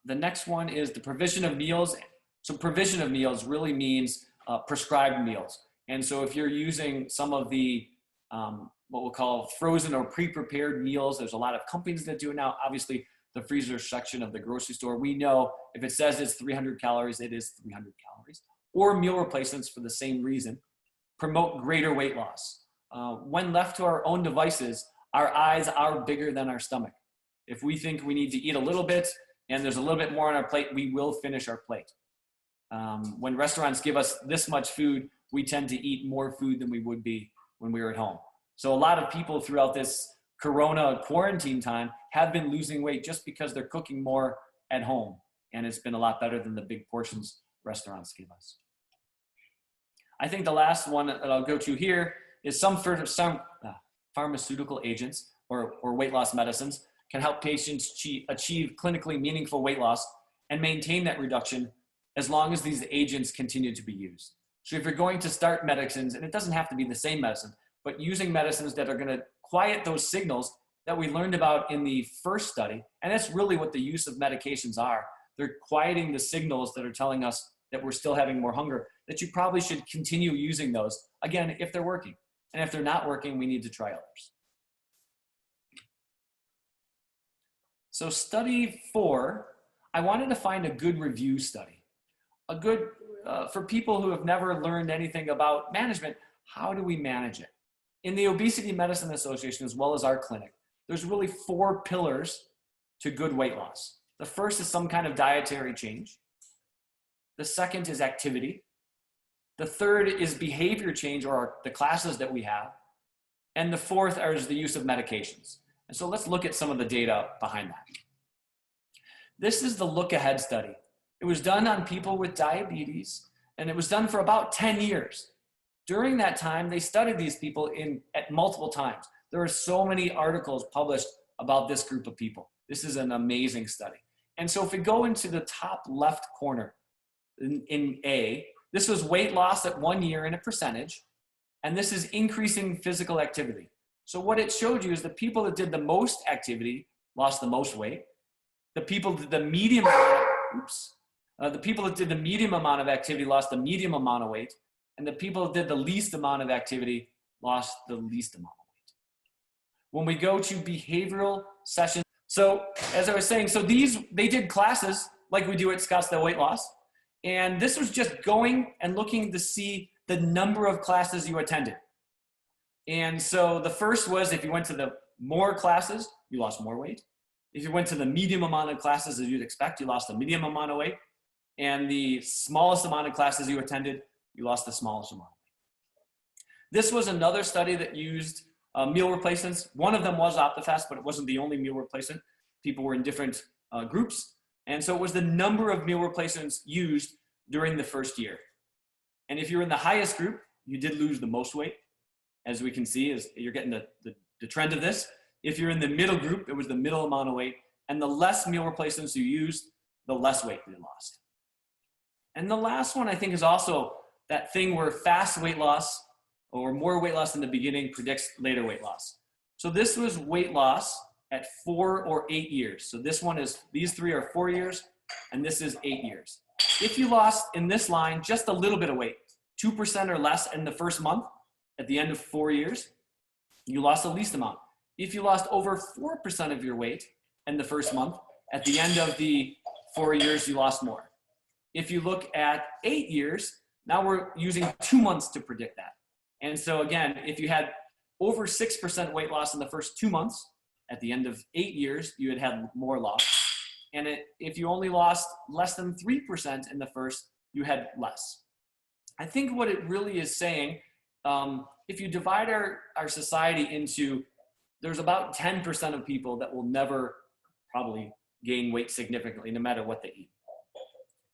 The next one is the provision of meals. So provision of meals really means prescribed meals. And so if you're using some of the what we'll call frozen or pre-prepared meals, there's a lot of companies that do it now. Obviously, the freezer section of the grocery store, we know if it says it's 300 calories, it is 300 calories. Or meal replacements for the same reason, promote greater weight loss. When left to our own devices, our eyes are bigger than our stomach. If we think we need to eat a little bit and there's a little bit more on our plate, we will finish our plate. When restaurants give us this much food, we tend to eat more food than we would be when we were at home. So a lot of people throughout this Corona quarantine time have been losing weight just because they're cooking more at home. And it's been a lot better than the big portions restaurants give us. I think the last one that I'll go to here is some pharmaceutical agents or weight loss medicines can help patients achieve clinically meaningful weight loss and maintain that reduction as long as these agents continue to be used. So if you're going to start medicines, and it doesn't have to be the same medicine, but using medicines that are going to quiet those signals that we learned about in the first study, and that's really what the use of medications are. They're quieting the signals that are telling us that we're still having more hunger, that you probably should continue using those, again, if they're working. And if they're not working, we need to try others. So study 4, I wanted to find a good review study. A good, for people who have never learned anything about management, How do we manage it? In the Obesity Medicine Association, as well as our clinic, there's really 4 pillars to good weight loss. The first is some kind of dietary change. The second is activity. The third is behavior change, or the classes that we have. And the fourth is the use of medications. And so let's look at some of the data behind that. This is the Look Ahead study. It was done on people with diabetes, and it was done for about 10 years. During that time, they studied these people at multiple times. There are so many articles published about this group of people. This is an amazing study. And so if we go into the top left corner in A, this was weight loss at 1 year in a percentage, and this is increasing physical activity. So what it showed you is the people that did the most activity lost the most weight. The people that did the medium amount of activity lost the medium amount of weight, and the people that did the least amount of activity lost the least amount of weight. When we go to behavioral sessions, so as I was saying, so they did classes like we do at Scottsdale Weight Loss, and this was just going and looking to see the number of classes you attended. And so the first was, if you went to the more classes, you lost more weight. If you went to the medium amount of classes as you'd expect, you lost a medium amount of weight. And the smallest amount of classes you attended, you lost the smallest amount of weight. This was another study that used meal replacements. One of them was OptiFast, but it wasn't the only meal replacement. People were in different groups. And so it was the number of meal replacements used during the first year. And if you're in the highest group, you did lose the most weight. As we can see, as you're getting the trend of this. If you're in the middle group, it was the middle amount of weight. And the less meal replacements you used, the less weight you lost. And the last one, I think, is also that thing where fast weight loss or more weight loss in the beginning predicts later weight loss. So this was weight loss at 4 or 8 years. So this one is, these 3 are 4 years, and this is 8 years. If you lost in this line just a little bit of weight, 2% or less in the first month, at the end of 4 years, you lost the least amount. If you lost over 4% of your weight in the first month, at the end of the 4 years, you lost more. If you look at 8 years, now we're using 2 months to predict that. And so again, if you had over 6% weight loss in the first 2 months, at the end of 8 years, you had had more loss. And if you only lost less than 3% in the first, you had less. I think what it really is saying, if you divide our society into, there's about 10% of people that will never probably gain weight significantly, no matter what they eat.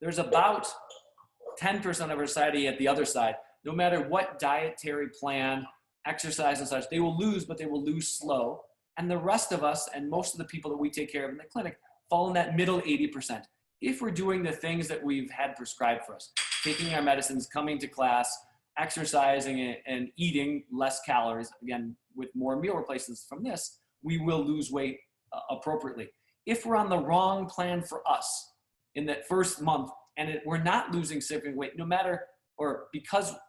There's about 10% of our society at the other side, no matter what dietary plan, exercise and such, they will lose, but they will lose slow. And the rest of us, and most of the people that we take care of in the clinic, fall in that middle 80%. If we're doing the things that we've had prescribed for us, taking our medicines, coming to class, exercising and eating less calories, again, with more meal replacements from this, we will lose weight appropriately. If we're on the wrong plan for us in that first month, and we're not losing significant weight, no matter,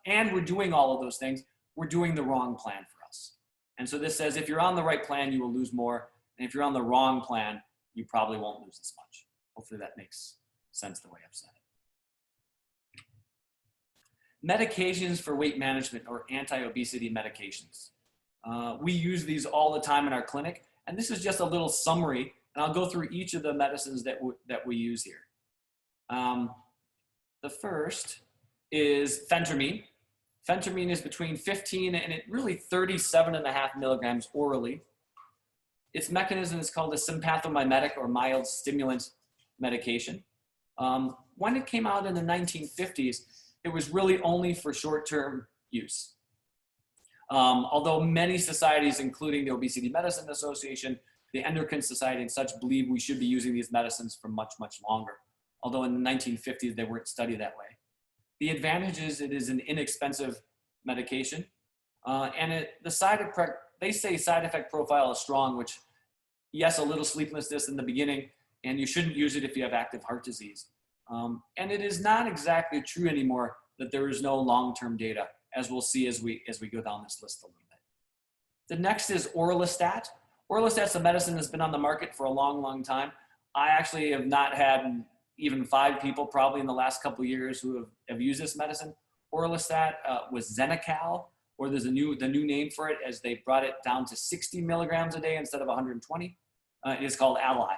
and we're doing all of those things, we're doing the wrong plan for us. And so this says, if you're on the right plan, you will lose more. And if you're on the wrong plan, you probably won't lose as much. Hopefully that makes sense the way I've said it. Medications for weight management, or anti-obesity medications. We use these all the time in our clinic. And this is just a little summary. And I'll go through each of the medicines that we use here. The first is phentermine. Phentermine is between 15 and really 37.5 milligrams orally. Its mechanism is called a sympathomimetic, or mild stimulant medication. When it came out in the 1950s, it was really only for short-term use. Although many societies, including the Obesity Medicine Association, the Endocrine Society and such, believe we should be using these medicines for much, much longer. Although in the 1950s, they weren't studied that way. The advantage is it is an inexpensive medication. And they say side effect profile is strong, which, yes, a little sleeplessness in the beginning, and you shouldn't use it if you have active heart disease. And it is not exactly true anymore that there is no long-term data, as we'll see as we go down this list a little bit. The next is orlistat. Orlistat's a medicine that's been on the market for a long, long time. I actually have not had even 5 people probably in the last couple of years who have used this medicine. Orlistat was Xenical. or there's the new name for it as they brought it down to 60 milligrams a day instead of 120. It is called Ally.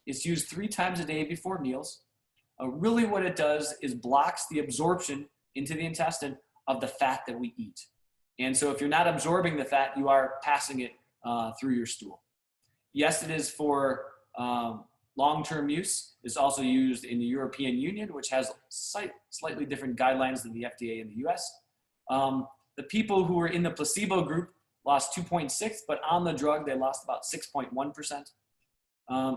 It's used 3 times a day before meals. Really what it does is blocks the absorption into the intestine of the fat that we eat. And so if you're not absorbing the fat, you are passing it through your stool. Yes, it is for long-term use. It's also used in the European Union, which has slightly different guidelines than the FDA in the US. The people who were in the placebo group lost 2.6, but on the drug, they lost about 6.1%.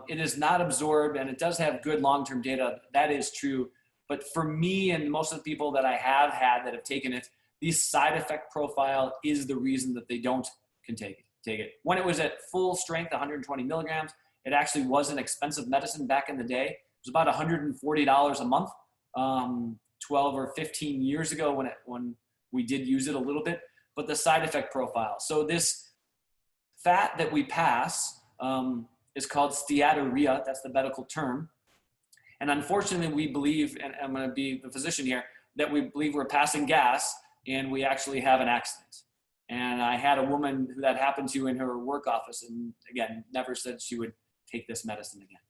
It is not absorbed, and it does have good long-term data. That is true. But for me and most of the people that I have had that have taken it, the side effect profile is the reason that they don't can take it. When it was at full strength, 120 milligrams, it actually was an expensive medicine back in the day. It was about $140 a month, 12 or 15 years ago when we did use it a little bit. But the side effect profile. So this fat that we pass is called steatorrhea. That's the medical term. And unfortunately, we believe, and I'm going to be the physician here, that we believe we're passing gas and we actually have an accident. And I had a woman who that happened to in her work office, and again, never said she would take this medicine again.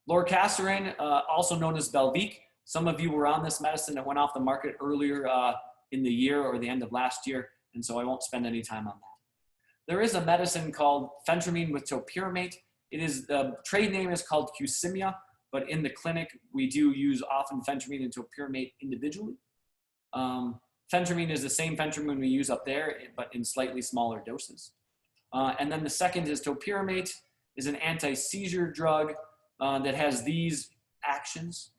Lorcaserin, also known as Belviq. Some of you were on this medicine that went off the market earlier in the year or the end of last year, and so I won't spend any time on that. There is a medicine called phentermine with topiramate. The trade name is called Qsymia, but in the clinic, we do use often phentermine and topiramate individually. Phentermine is the same phentermine we use up there, but in slightly smaller doses. And then the second is topiramate, is an anti-seizure drug that has these actions.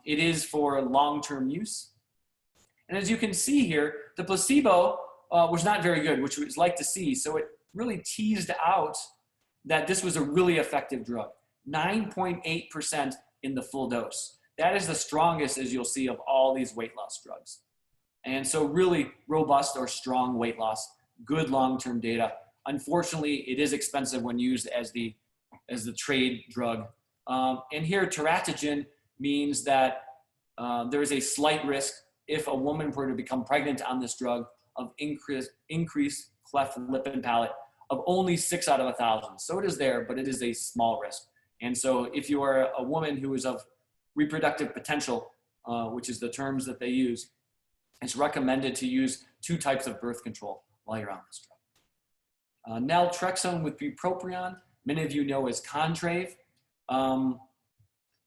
It is for long-term use. And as you can see here, the placebo was not very good, which we'd like to see. So it really teased out that this was a really effective drug. 9.8% in the full dose. That is the strongest, as you'll see, of all these weight loss drugs. And so really robust or strong weight loss, good long-term data. Unfortunately, it is expensive when used as the trade drug. And here, teratogen means that there is a slight risk if a woman were to become pregnant on this drug of increased cleft lip and palate of only 6 out of 1,000. So it is there, but it is a small risk. And so if you are a woman who is of reproductive potential, which is the terms that they use, it's recommended to use 2 types of birth control while you're on this drug. Naltrexone with bupropion, many of you know as Contrave.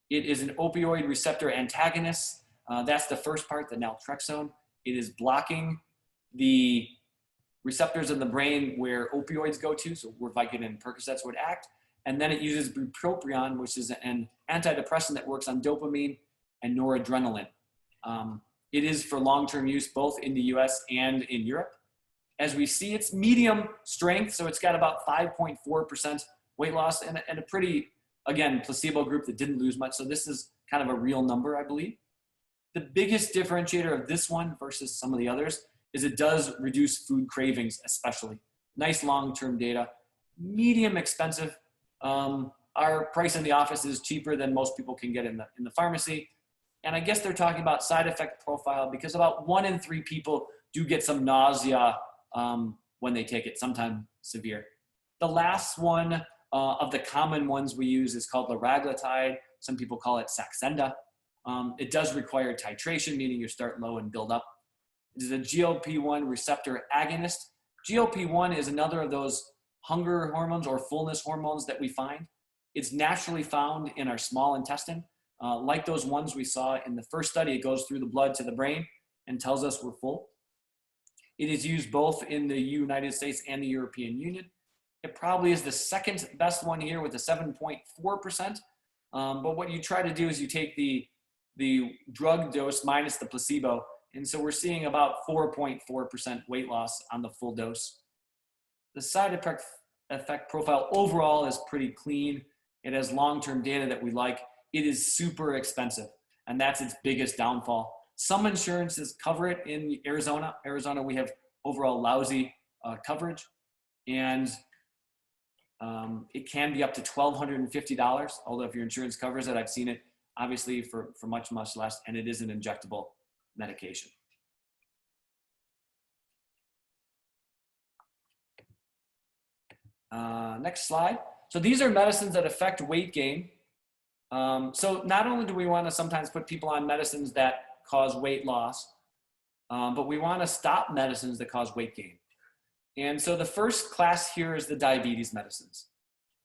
It is an opioid receptor antagonist. That's the first part, the naltrexone. It is blocking the receptors in the brain where opioids go to, so where Vicodin and Percocets would act. And then it uses bupropion, which is an antidepressant that works on dopamine and noradrenaline. It is for long-term use both in the US and in Europe. As we see, it's medium strength, so it's got about 5.4% weight loss and a pretty, again, placebo group that didn't lose much. So this is kind of a real number, I believe. The biggest differentiator of this one versus some of the others is it does reduce food cravings, especially. Nice long-term data, medium expensive. Our price in the office is cheaper than most people can get in the pharmacy. And I guess they're talking about side effect profile because about 1 in 3 people do get some nausea when they take it, sometimes severe. The last one of the common ones we use is called liraglutide. Some people call it Saxenda. It does require titration, meaning you start low and build up. It is a GLP-1 receptor agonist. GLP-1 is another of those hunger hormones or fullness hormones that we find. It's naturally found in our small intestine. Like those ones we saw in the first study, it goes through the blood to the brain and tells us we're full. It is used both in the United States and the European Union. It probably is the second best one here with a 7.4%. But what you try to do is you take the drug dose minus the placebo. And so we're seeing about 4.4% weight loss on the full dose. The side effect profile overall is pretty clean. It has long-term data that we like. It is super expensive, and that's its biggest downfall. Some insurances cover it in Arizona. Arizona, we have overall lousy coverage, and it can be up to $1,250, although if your insurance covers it, I've seen it obviously for much, much less, and it is an injectable medication. Next slide. So these are medicines that affect weight gain. So not only do we want to sometimes put people on medicines that cause weight loss, but we want to stop medicines that cause weight gain. And so the first class here is the diabetes medicines.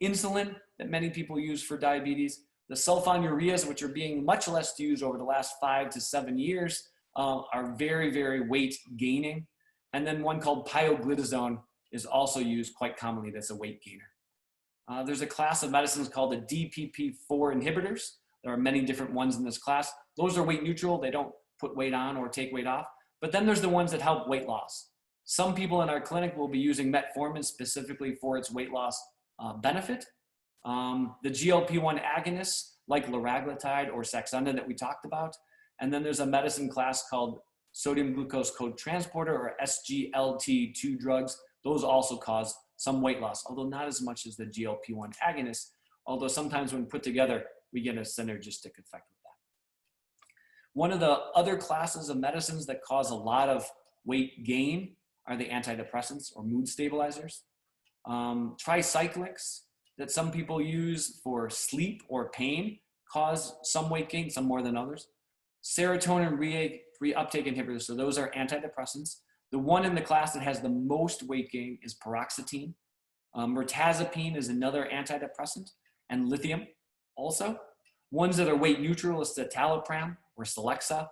Insulin that many people use for diabetes, the sulfonylureas, which are being much less used over the last 5 to 7 years, are very, very weight gaining. And then one called pioglitazone is also used quite commonly. That's a weight gainer. There's a class of medicines called the DPP-4 inhibitors. There are many different ones in this class. Those are weight neutral. They don't put weight on or take weight off. But then there's the ones that help weight loss. Some people in our clinic will be using metformin specifically for its weight loss benefit. The GLP-1 agonists like liraglutide or Saxenda that we talked about. And then there's a medicine class called sodium glucose cotransporter or SGLT2 drugs. Those also cause some weight loss, although not as much as the GLP-1 agonists, although sometimes when put together, we get a synergistic effect with that. One of the other classes of medicines that cause a lot of weight gain are the antidepressants or mood stabilizers. Tricyclics that some people use for sleep or pain cause some weight gain, some more than others. Serotonin reuptake inhibitors, so those are antidepressants. The one in the class that has the most weight gain is paroxetine. Mirtazapine is another antidepressant, and lithium also. Ones that are weight neutral is citalopram or Celexa.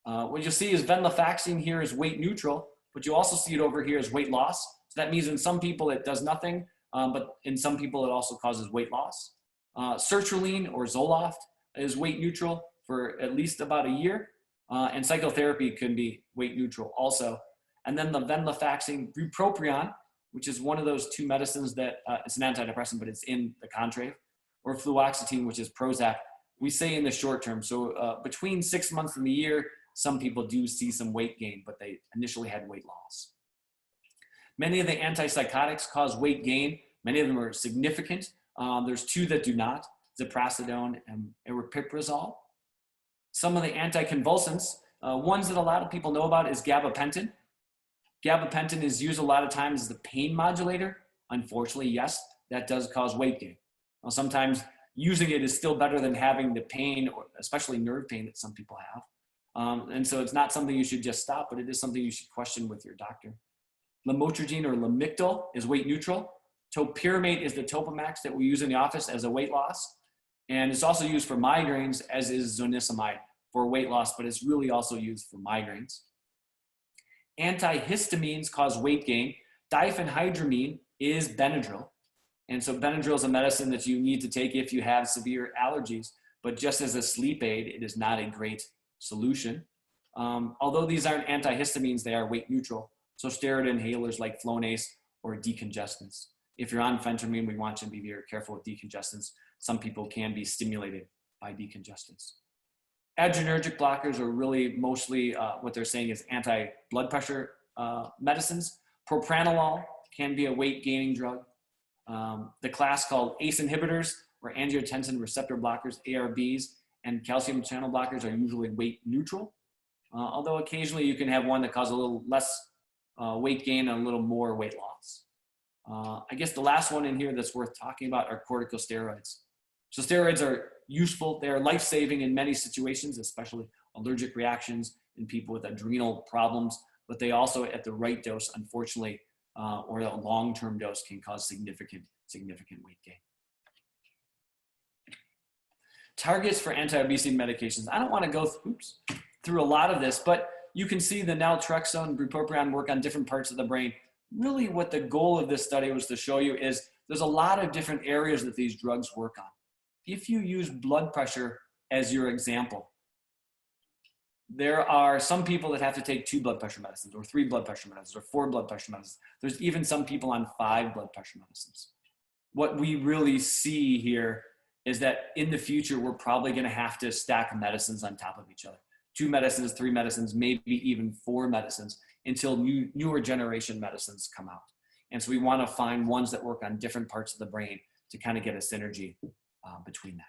What you'll see is venlafaxine here is weight neutral, but you also see it over here as weight loss. So that means in some people it does nothing, but in some people it also causes weight loss. Sertraline or Zoloft is weight neutral for at least about a year, and psychotherapy can be weight neutral also. And then the venlafaxine bupropion, which is one of those two medicines that it's an antidepressant, but it's in the contrave, or fluoxetine, which is Prozac. We say in the short term, so between 6 months and a year, some people do see some weight gain, but they initially had weight loss. Many of the antipsychotics cause weight gain. Many of them are significant. There's two that do not, ziprasidone and aripiprazole. Some of the anticonvulsants, ones that a lot of people know about is gabapentin. Gabapentin is used a lot of times as the pain modulator. Unfortunately, yes, that does cause weight gain. Now, sometimes using it is still better than having the pain, or especially nerve pain that some people have. And so it's not something you should just stop, but it is something you should question with your doctor. Lamotrigine or Lamictal is weight neutral. Topiramate is the Topamax that we use in the office as a weight loss. And it's also used for migraines, as is zonisamide for weight loss, but it's really also used for migraines. Antihistamines cause weight gain. Diphenhydramine is Benadryl. And so Benadryl is a medicine that you need to take if you have severe allergies, but just as a sleep aid, it is not a great solution. Although these aren't antihistamines, they are weight neutral. So steroid inhalers like Flonase or decongestants. If you're on phentermine, we want you to be very careful with decongestants. Some people can be stimulated by decongestants. Adrenergic blockers are really mostly what they're saying is anti-blood pressure medicines. Propranolol can be a weight gaining drug. The class called ACE inhibitors or angiotensin receptor blockers, ARBs, and calcium channel blockers are usually weight neutral. Although occasionally you can have one that causes a little less weight gain and a little more weight loss. I guess the last one in here that's worth talking about are corticosteroids. So steroids are useful. They are life-saving in many situations, especially allergic reactions in people with adrenal problems, but they also at the right dose, unfortunately, or a long-term dose can cause significant weight gain. Targets for anti-obesity medications. I don't want to go through a lot of this, but you can see the naltrexone and bupropion work on different parts of the brain. Really what the goal of this study was to show you is there's a lot of different areas that these drugs work on. If you use blood pressure as your example, there are some people that have to take 2 blood pressure medicines or 3 blood pressure medicines or 4 blood pressure medicines. There's even some people on 5 blood pressure medicines. What we really see here is that in the future, we're probably going to have to stack medicines on top of each other. 2 medicines, 3 medicines, maybe even 4 medicines until newer generation medicines come out. And so we want to find ones that work on different parts of the brain to kind of get a synergy between that.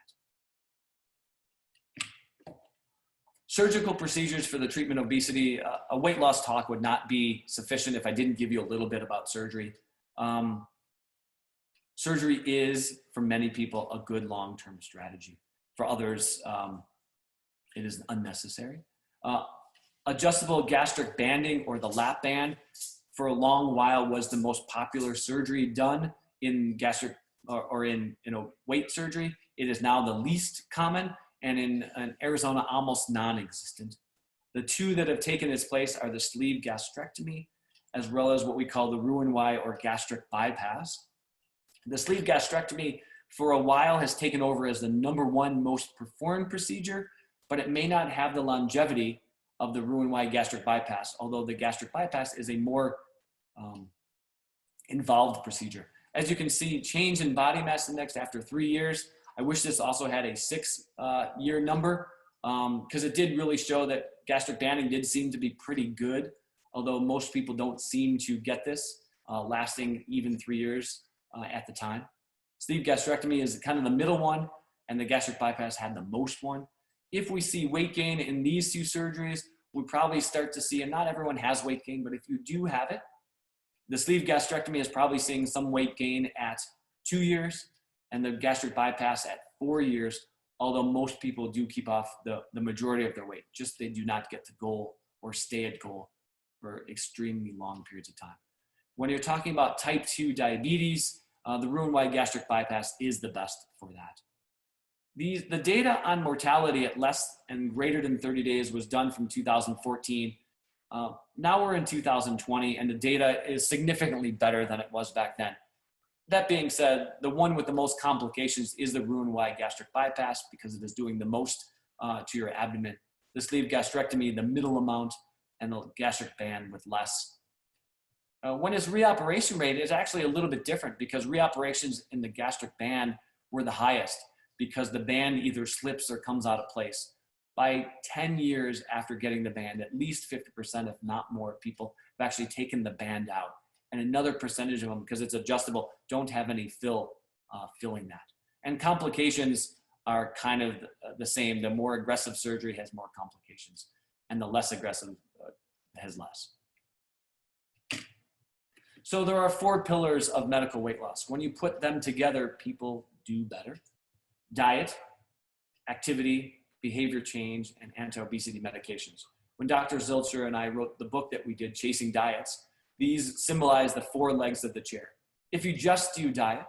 Surgical procedures for the treatment of obesity. A weight loss talk would not be sufficient if I didn't give you a little bit about surgery. Surgery is, for many people, a good long-term strategy. For others, it is unnecessary. Adjustable gastric banding, or the lap band, for a long while was the most popular surgery done in gastric or in weight surgery. It is now the least common, and in Arizona, almost non-existent. The two that have taken its place are the sleeve gastrectomy, as well as what we call the Roux-en-Y or gastric bypass. The sleeve gastrectomy for a while has taken over as the #1 most performed procedure, but it may not have the longevity of the Roux-en-Y gastric bypass, although the gastric bypass is a more involved procedure. As you can see, change in body mass index after 3 years. I wish this also had a 6-year number, because it did really show that gastric banding did seem to be pretty good, although most people don't seem to get this, lasting even 3 years at the time. Sleeve gastrectomy is kind of the middle one, and the gastric bypass had the most one. If we see weight gain in these two surgeries, we probably start to see, and not everyone has weight gain, but if you do have it, the sleeve gastrectomy is probably seeing some weight gain at 2 years, and the gastric bypass at 4 years, although most people do keep off the majority of their weight, just they do not get to goal or stay at goal for extremely long periods of time. When you're talking about type 2 diabetes, the Roux-en-Y gastric bypass is the best for that. The data on mortality at less and greater than 30 days was done from 2014. Now we're in 2020, and the data is significantly better than it was back then. That being said, the one with the most complications is the Roux-en-Y gastric bypass, because it is doing the most to your abdomen. The sleeve gastrectomy, the middle amount, and the gastric band with less. When its reoperation rate is actually a little bit different, because reoperations in the gastric band were the highest, because the band either slips or comes out of place. By 10 years after getting the band, at least 50%, if not more, people have actually taken the band out. And another percentage of them, because it's adjustable, don't have any filling that. And complications are kind of the same. The more aggressive surgery has more complications, and the less aggressive has less. So there are 4 pillars of medical weight loss. When you put them together, people do better. Diet, activity, behavior change, and anti-obesity medications. When Dr. Zilcher and I wrote the book that we did, Chasing Diets, these symbolize the 4 legs of the chair. If you just do diet,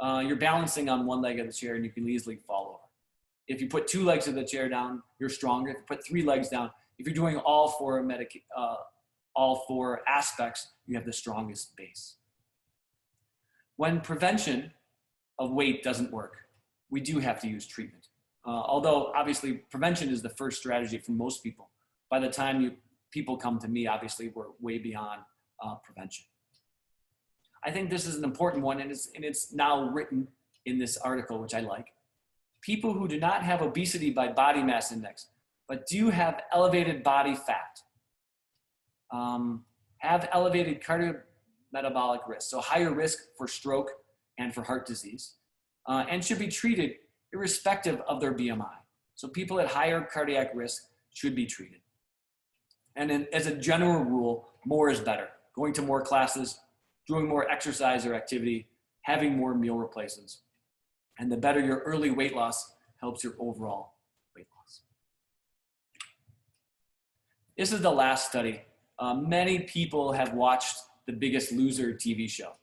you're balancing on one leg of the chair and you can easily fall over. If you put 2 legs of the chair down, you're stronger. If you put 3 legs down, if you're doing all 4 aspects, you have the strongest base. When prevention of weight doesn't work, we do have to use treatment. Although obviously prevention is the first strategy for most people. By the time people come to me, obviously we're way beyond prevention. I think this is an important one, and it's now written in this article, which I like. People who do not have obesity by body mass index, but do have elevated body fat, have elevated cardiometabolic risk, so higher risk for stroke and for heart disease, and should be treated irrespective of their BMI. So people at higher cardiac risk should be treated. And then, as a general rule, more is better. Going to more classes, doing more exercise or activity, having more meal replacements. And the better your early weight loss helps your overall weight loss. This is the last study. Many people have watched The Biggest Loser TV show.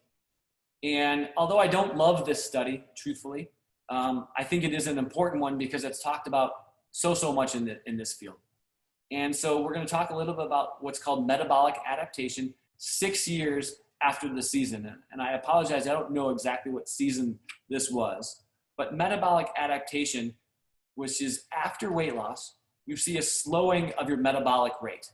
And although I don't love this study, truthfully, I think it is an important one because it's talked about so much in this field. And so we're going to talk a little bit about what's called metabolic adaptation 6 years after the season. And I apologize, I don't know exactly what season this was, but metabolic adaptation, which is after weight loss, you see a slowing of your metabolic rate.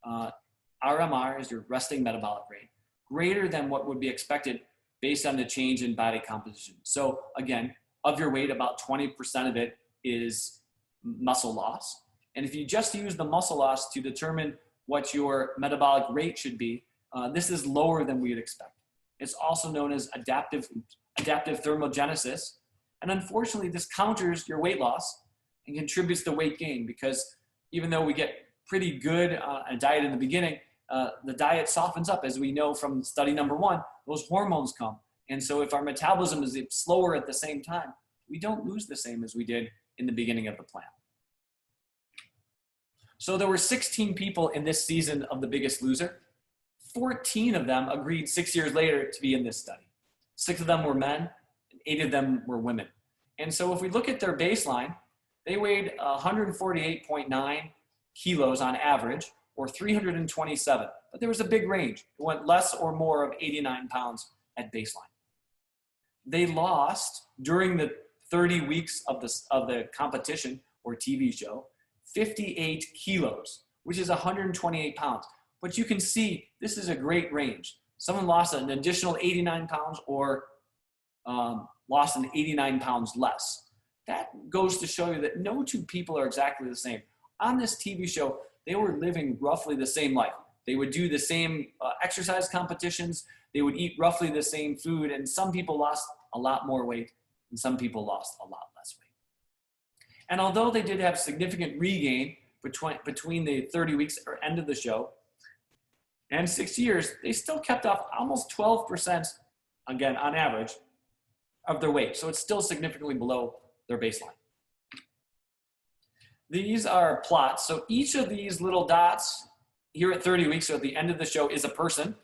RMR is your resting metabolic rate, greater than what would be expected based on the change in body composition. So again, of your weight, about 20% of it is muscle loss. And if you just use the muscle loss to determine what your metabolic rate should be, this is lower than we would expect. It's also known as adaptive thermogenesis. And unfortunately, this counters your weight loss and contributes to weight gain, because even though we get pretty good on diet in the beginning, the diet softens up. As we know from study number 1, those hormones come And so if our metabolism is slower at the same time, we don't lose the same as we did in the beginning of the plan. So there were 16 people in this season of The Biggest Loser. 14 of them agreed 6 years later to be in this study. 6 of them were men, and 8 of them were women. And so if we look at their baseline, they weighed 148.9 kilos on average, or 327. But there was a big range. It went less or more of 89 pounds at baseline. They lost, during the 30 weeks of the competition or TV show, 58 kilos, which is 128 pounds. But you can see this is a great range. Someone lost an additional 89 pounds or lost an 89 pounds less. That goes to show you that no two people are exactly the same. On this TV show, they were living roughly the same life. They would do the same exercise competitions. They would eat roughly the same food. And some people lost a lot more weight and some people lost a lot less weight. And although they did have significant regain between the 30 weeks or end of the show and 6 years, they still kept off almost 12%, again, on average, of their weight. So it's still significantly below their baseline. These are plots. So each of these little dots here at 30 weeks, so at the end of the show, is a person.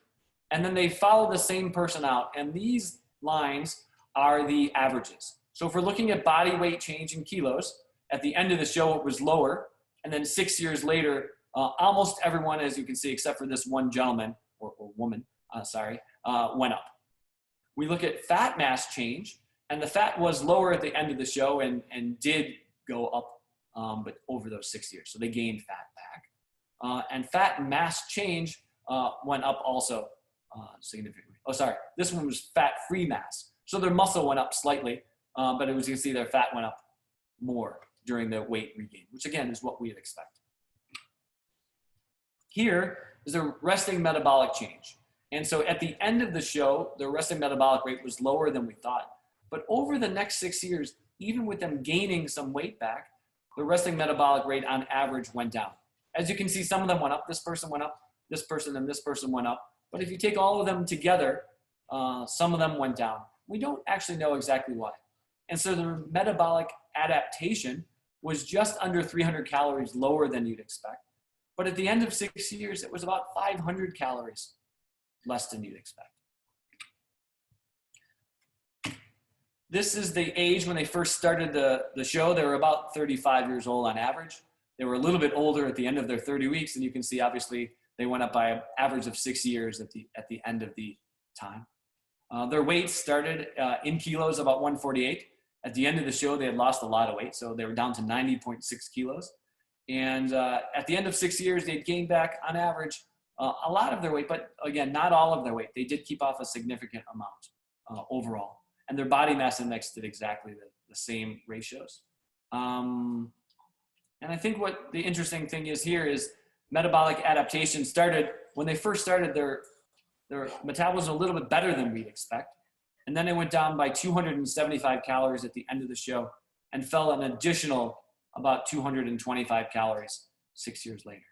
And then they follow the same person out. And these lines are the averages. So if we're looking at body weight change in kilos, at the end of the show, it was lower. And then 6 years later, almost everyone, as you can see, except for this one gentleman or woman, went up. We look at fat mass change, and the fat was lower at the end of the show and did go up, but over those 6 years. So they gained fat back. And fat mass change went up also significantly. Oh, sorry. This one was fat-free mass. So their muscle went up slightly, but as you can see, their fat went up more during the weight regain, which again is what we'd expect. Here is the resting metabolic change. And so at the end of the show, the resting metabolic rate was lower than we thought. But over the next 6 years, even with them gaining some weight back, the resting metabolic rate on average went down. As you can see, some of them went up. This person went up, this person, and this person went up. But if you take all of them together, some of them went down. We don't actually know exactly why. And so the metabolic adaptation was just under 300 calories lower than you'd expect. But at the end of 6 years, it was about 500 calories less than you'd expect. This is the age when they first started the show. They were about 35 years old on average. They were a little bit older at the end of their 30 weeks, and you can see obviously they went up by an average of 6 years at the end of the time. Their weight started in kilos about 148. At the end of the show, they had lost a lot of weight, so they were down to 90.6 kilos. And at the end of 6 years, they'd gained back on average a lot of their weight, but again, not all of their weight. They did keep off a significant amount overall. And their body mass index did exactly the same ratios. And I think what the interesting thing is here is metabolic adaptation started, when they first started, their metabolism a little bit better than we'd expect. And then it went down by 275 calories at the end of the show and fell an additional about 225 calories 6 years later.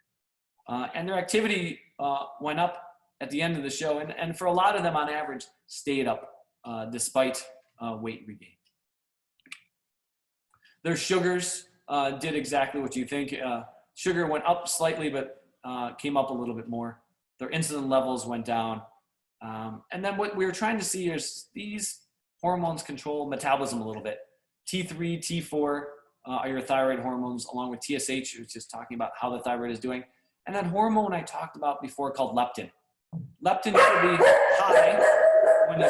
And their activity went up at the end of the show. And for a lot of them on average stayed up despite weight regain. Their sugars did exactly what you think. Sugar went up slightly, but came up a little bit more. Their insulin levels went down. And then what we were trying to see is these hormones control metabolism a little bit. T3, T4 are your thyroid hormones, along with TSH, which is talking about how the thyroid is doing. And that hormone I talked about before called leptin. Leptin should be high when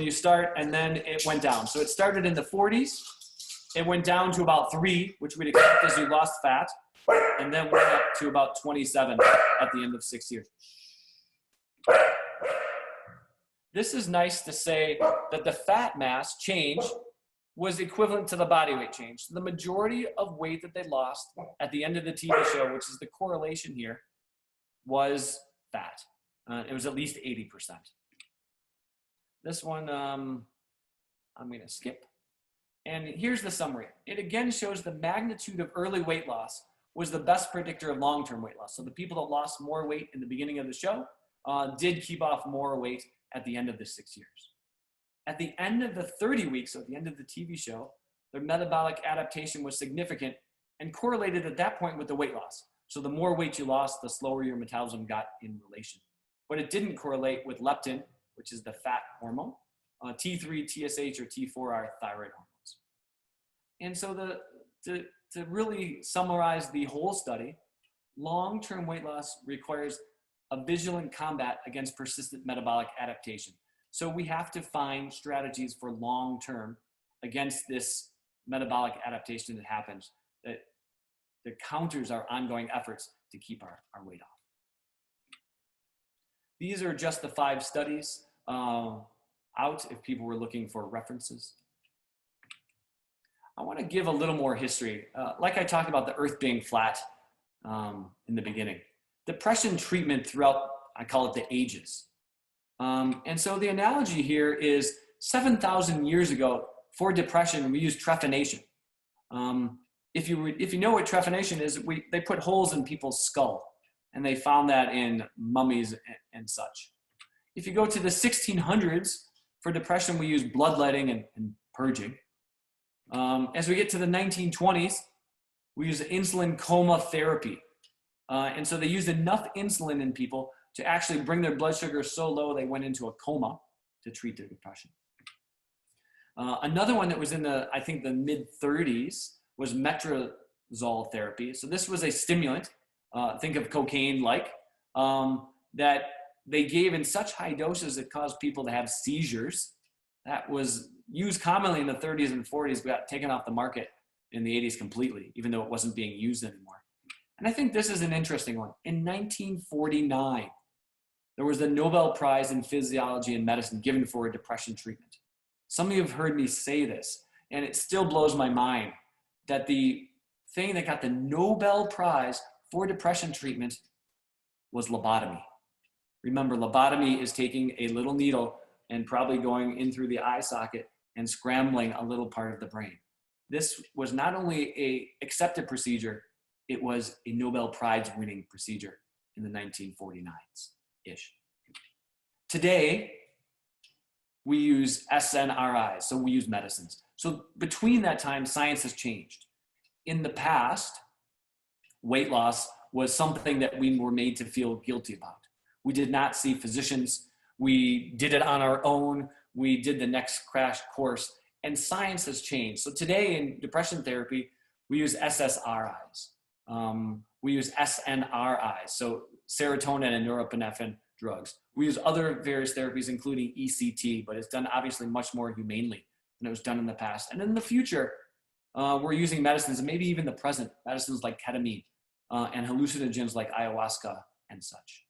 you start. And then it went down. So it started in the 40s. It went down to about 3, which we'd expect as you lost fat, and then went up to about 27 at the end of 6 years. This is nice to say that the fat mass change was equivalent to the body weight change. So the majority of weight that they lost at the end of the TV show, which is the correlation here, was fat. It was at least 80%. This one, I'm going to skip. And here's the summary. It again shows the magnitude of early weight loss was the best predictor of long-term weight loss. So the people that lost more weight in the beginning of the show did keep off more weight at the end of the 6 years. At the end of the 30 weeks, so at the end of the TV show, their metabolic adaptation was significant and correlated at that point with the weight loss. So the more weight you lost, the slower your metabolism got in relation. But it didn't correlate with leptin, which is the fat hormone. T3, TSH, or T4 are thyroid hormones. And so to really summarize the whole study, long-term weight loss requires a vigilant combat against persistent metabolic adaptation. So we have to find strategies for long-term against this metabolic adaptation that happens that counters our ongoing efforts to keep our weight off. These are just the 5 studies out if people were looking for references. I want to give a little more history. Like I talked about the earth being flat in the beginning. Depression treatment throughout, I call it the ages. And so the analogy here is 7,000 years ago for depression, we used trephination. If you know what trephination is, they put holes in people's skull, and they found that in mummies and such. If you go to the 1600s, for depression, we use bloodletting and purging. As we get to the 1920s, we use insulin coma therapy. And so they used enough insulin in people to actually bring their blood sugar so low they went into a coma to treat their depression. Another one that was in I think the mid-30s was metrazole therapy. So this was a stimulant, think of cocaine-like, that they gave in such high doses it caused people to have seizures. That was used commonly in the 30s and 40s, but got taken off the market in the 80s completely, even though it wasn't being used anymore. And I think this is an interesting one. In 1949, there was the Nobel Prize in Physiology and Medicine given for a depression treatment. Some of you have heard me say this, and it still blows my mind that the thing that got the Nobel Prize for depression treatment was lobotomy. Remember, lobotomy is taking a little needle and probably going in through the eye socket and scrambling a little part of the brain. This was not only an accepted procedure, it was a Nobel Prize winning procedure in the 1949s-ish. Today, we use SNRIs, so we use medicines. So between that time, science has changed. In the past, weight loss was something that we were made to feel guilty about. We did not see physicians. We did it on our own. We did the next crash course, and science has changed. So today in depression therapy, we use SSRIs. We use SNRIs, so serotonin and norepinephrine drugs. We use other various therapies, including ECT, but it's done obviously much more humanely than it was done in the past. And in the future, we're using medicines, and maybe even the present, medicines like ketamine and hallucinogens like ayahuasca and such.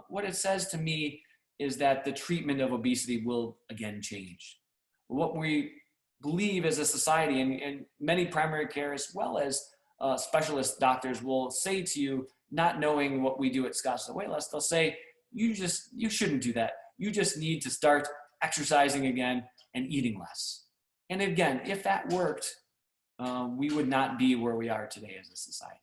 What it says to me is that the treatment of obesity will again change. What we believe as a society, and many primary care as well as specialist doctors will say to you, not knowing what we do at Scottsdale Weight Loss, they'll say, you shouldn't do that. You just need to start exercising again and eating less. And again, if that worked, we would not be where we are today as a society.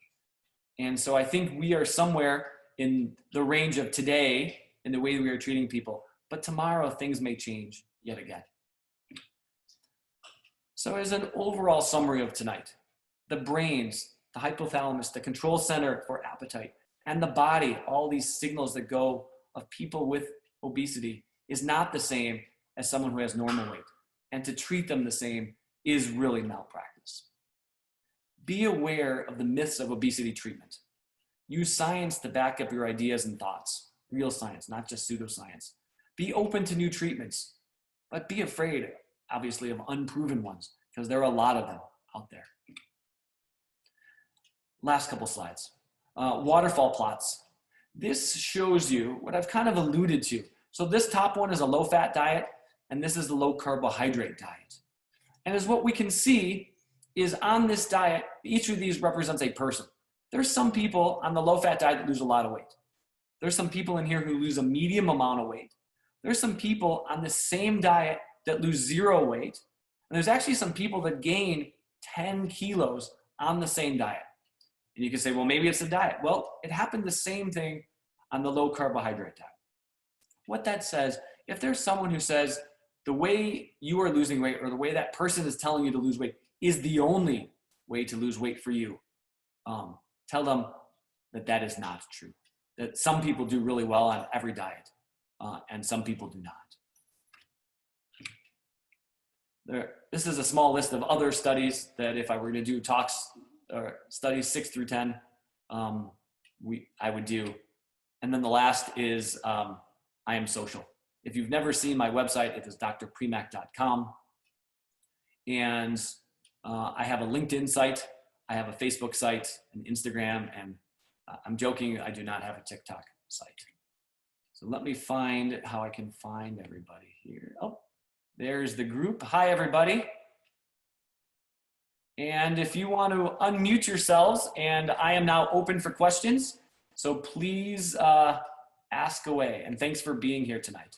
And so I think we are somewhere in the range of today in the way we are treating people, but tomorrow things may change yet again. So as an overall summary of tonight, the brains, the hypothalamus, the control center for appetite, and the body, all these signals that go of people with obesity is not the same as someone who has normal weight. And to treat them the same is really malpractice. Be aware of the myths of obesity treatment. Use science to back up your ideas and thoughts. Real science, not just pseudoscience. Be open to new treatments, but be afraid, obviously, of unproven ones, because there are a lot of them out there. Last couple slides. Waterfall plots. This shows you what I've kind of alluded to. So this top one is a low-fat diet, and this is the low-carbohydrate diet. And as what we can see is on this diet, each of these represents a person. There's some people on the low-fat diet that lose a lot of weight. There's some people in here who lose a medium amount of weight. There's some people on the same diet that lose 0 weight. And there's actually some people that gain 10 kilos on the same diet. And you can say, well, maybe it's a diet. Well, it happened the same thing on the low carbohydrate diet. What that says, if there's someone who says the way you are losing weight or the way that person is telling you to lose weight is the only way to lose weight for you, tell them that that is not true. That some people do really well on every diet and some people do not. This is a small list of other studies that if I were to do talks or studies 6 through 10, I would do. And then the last is I Am Social. If you've never seen my website, it is drprimack.com. And I have a LinkedIn site, I have a Facebook site, an Instagram, and I'm joking, I do not have a TikTok site. So let me find how I can find everybody here. Oh, there's the group. Hi, everybody. And if you want to unmute yourselves, and I am now open for questions, so please ask away. And thanks for being here tonight.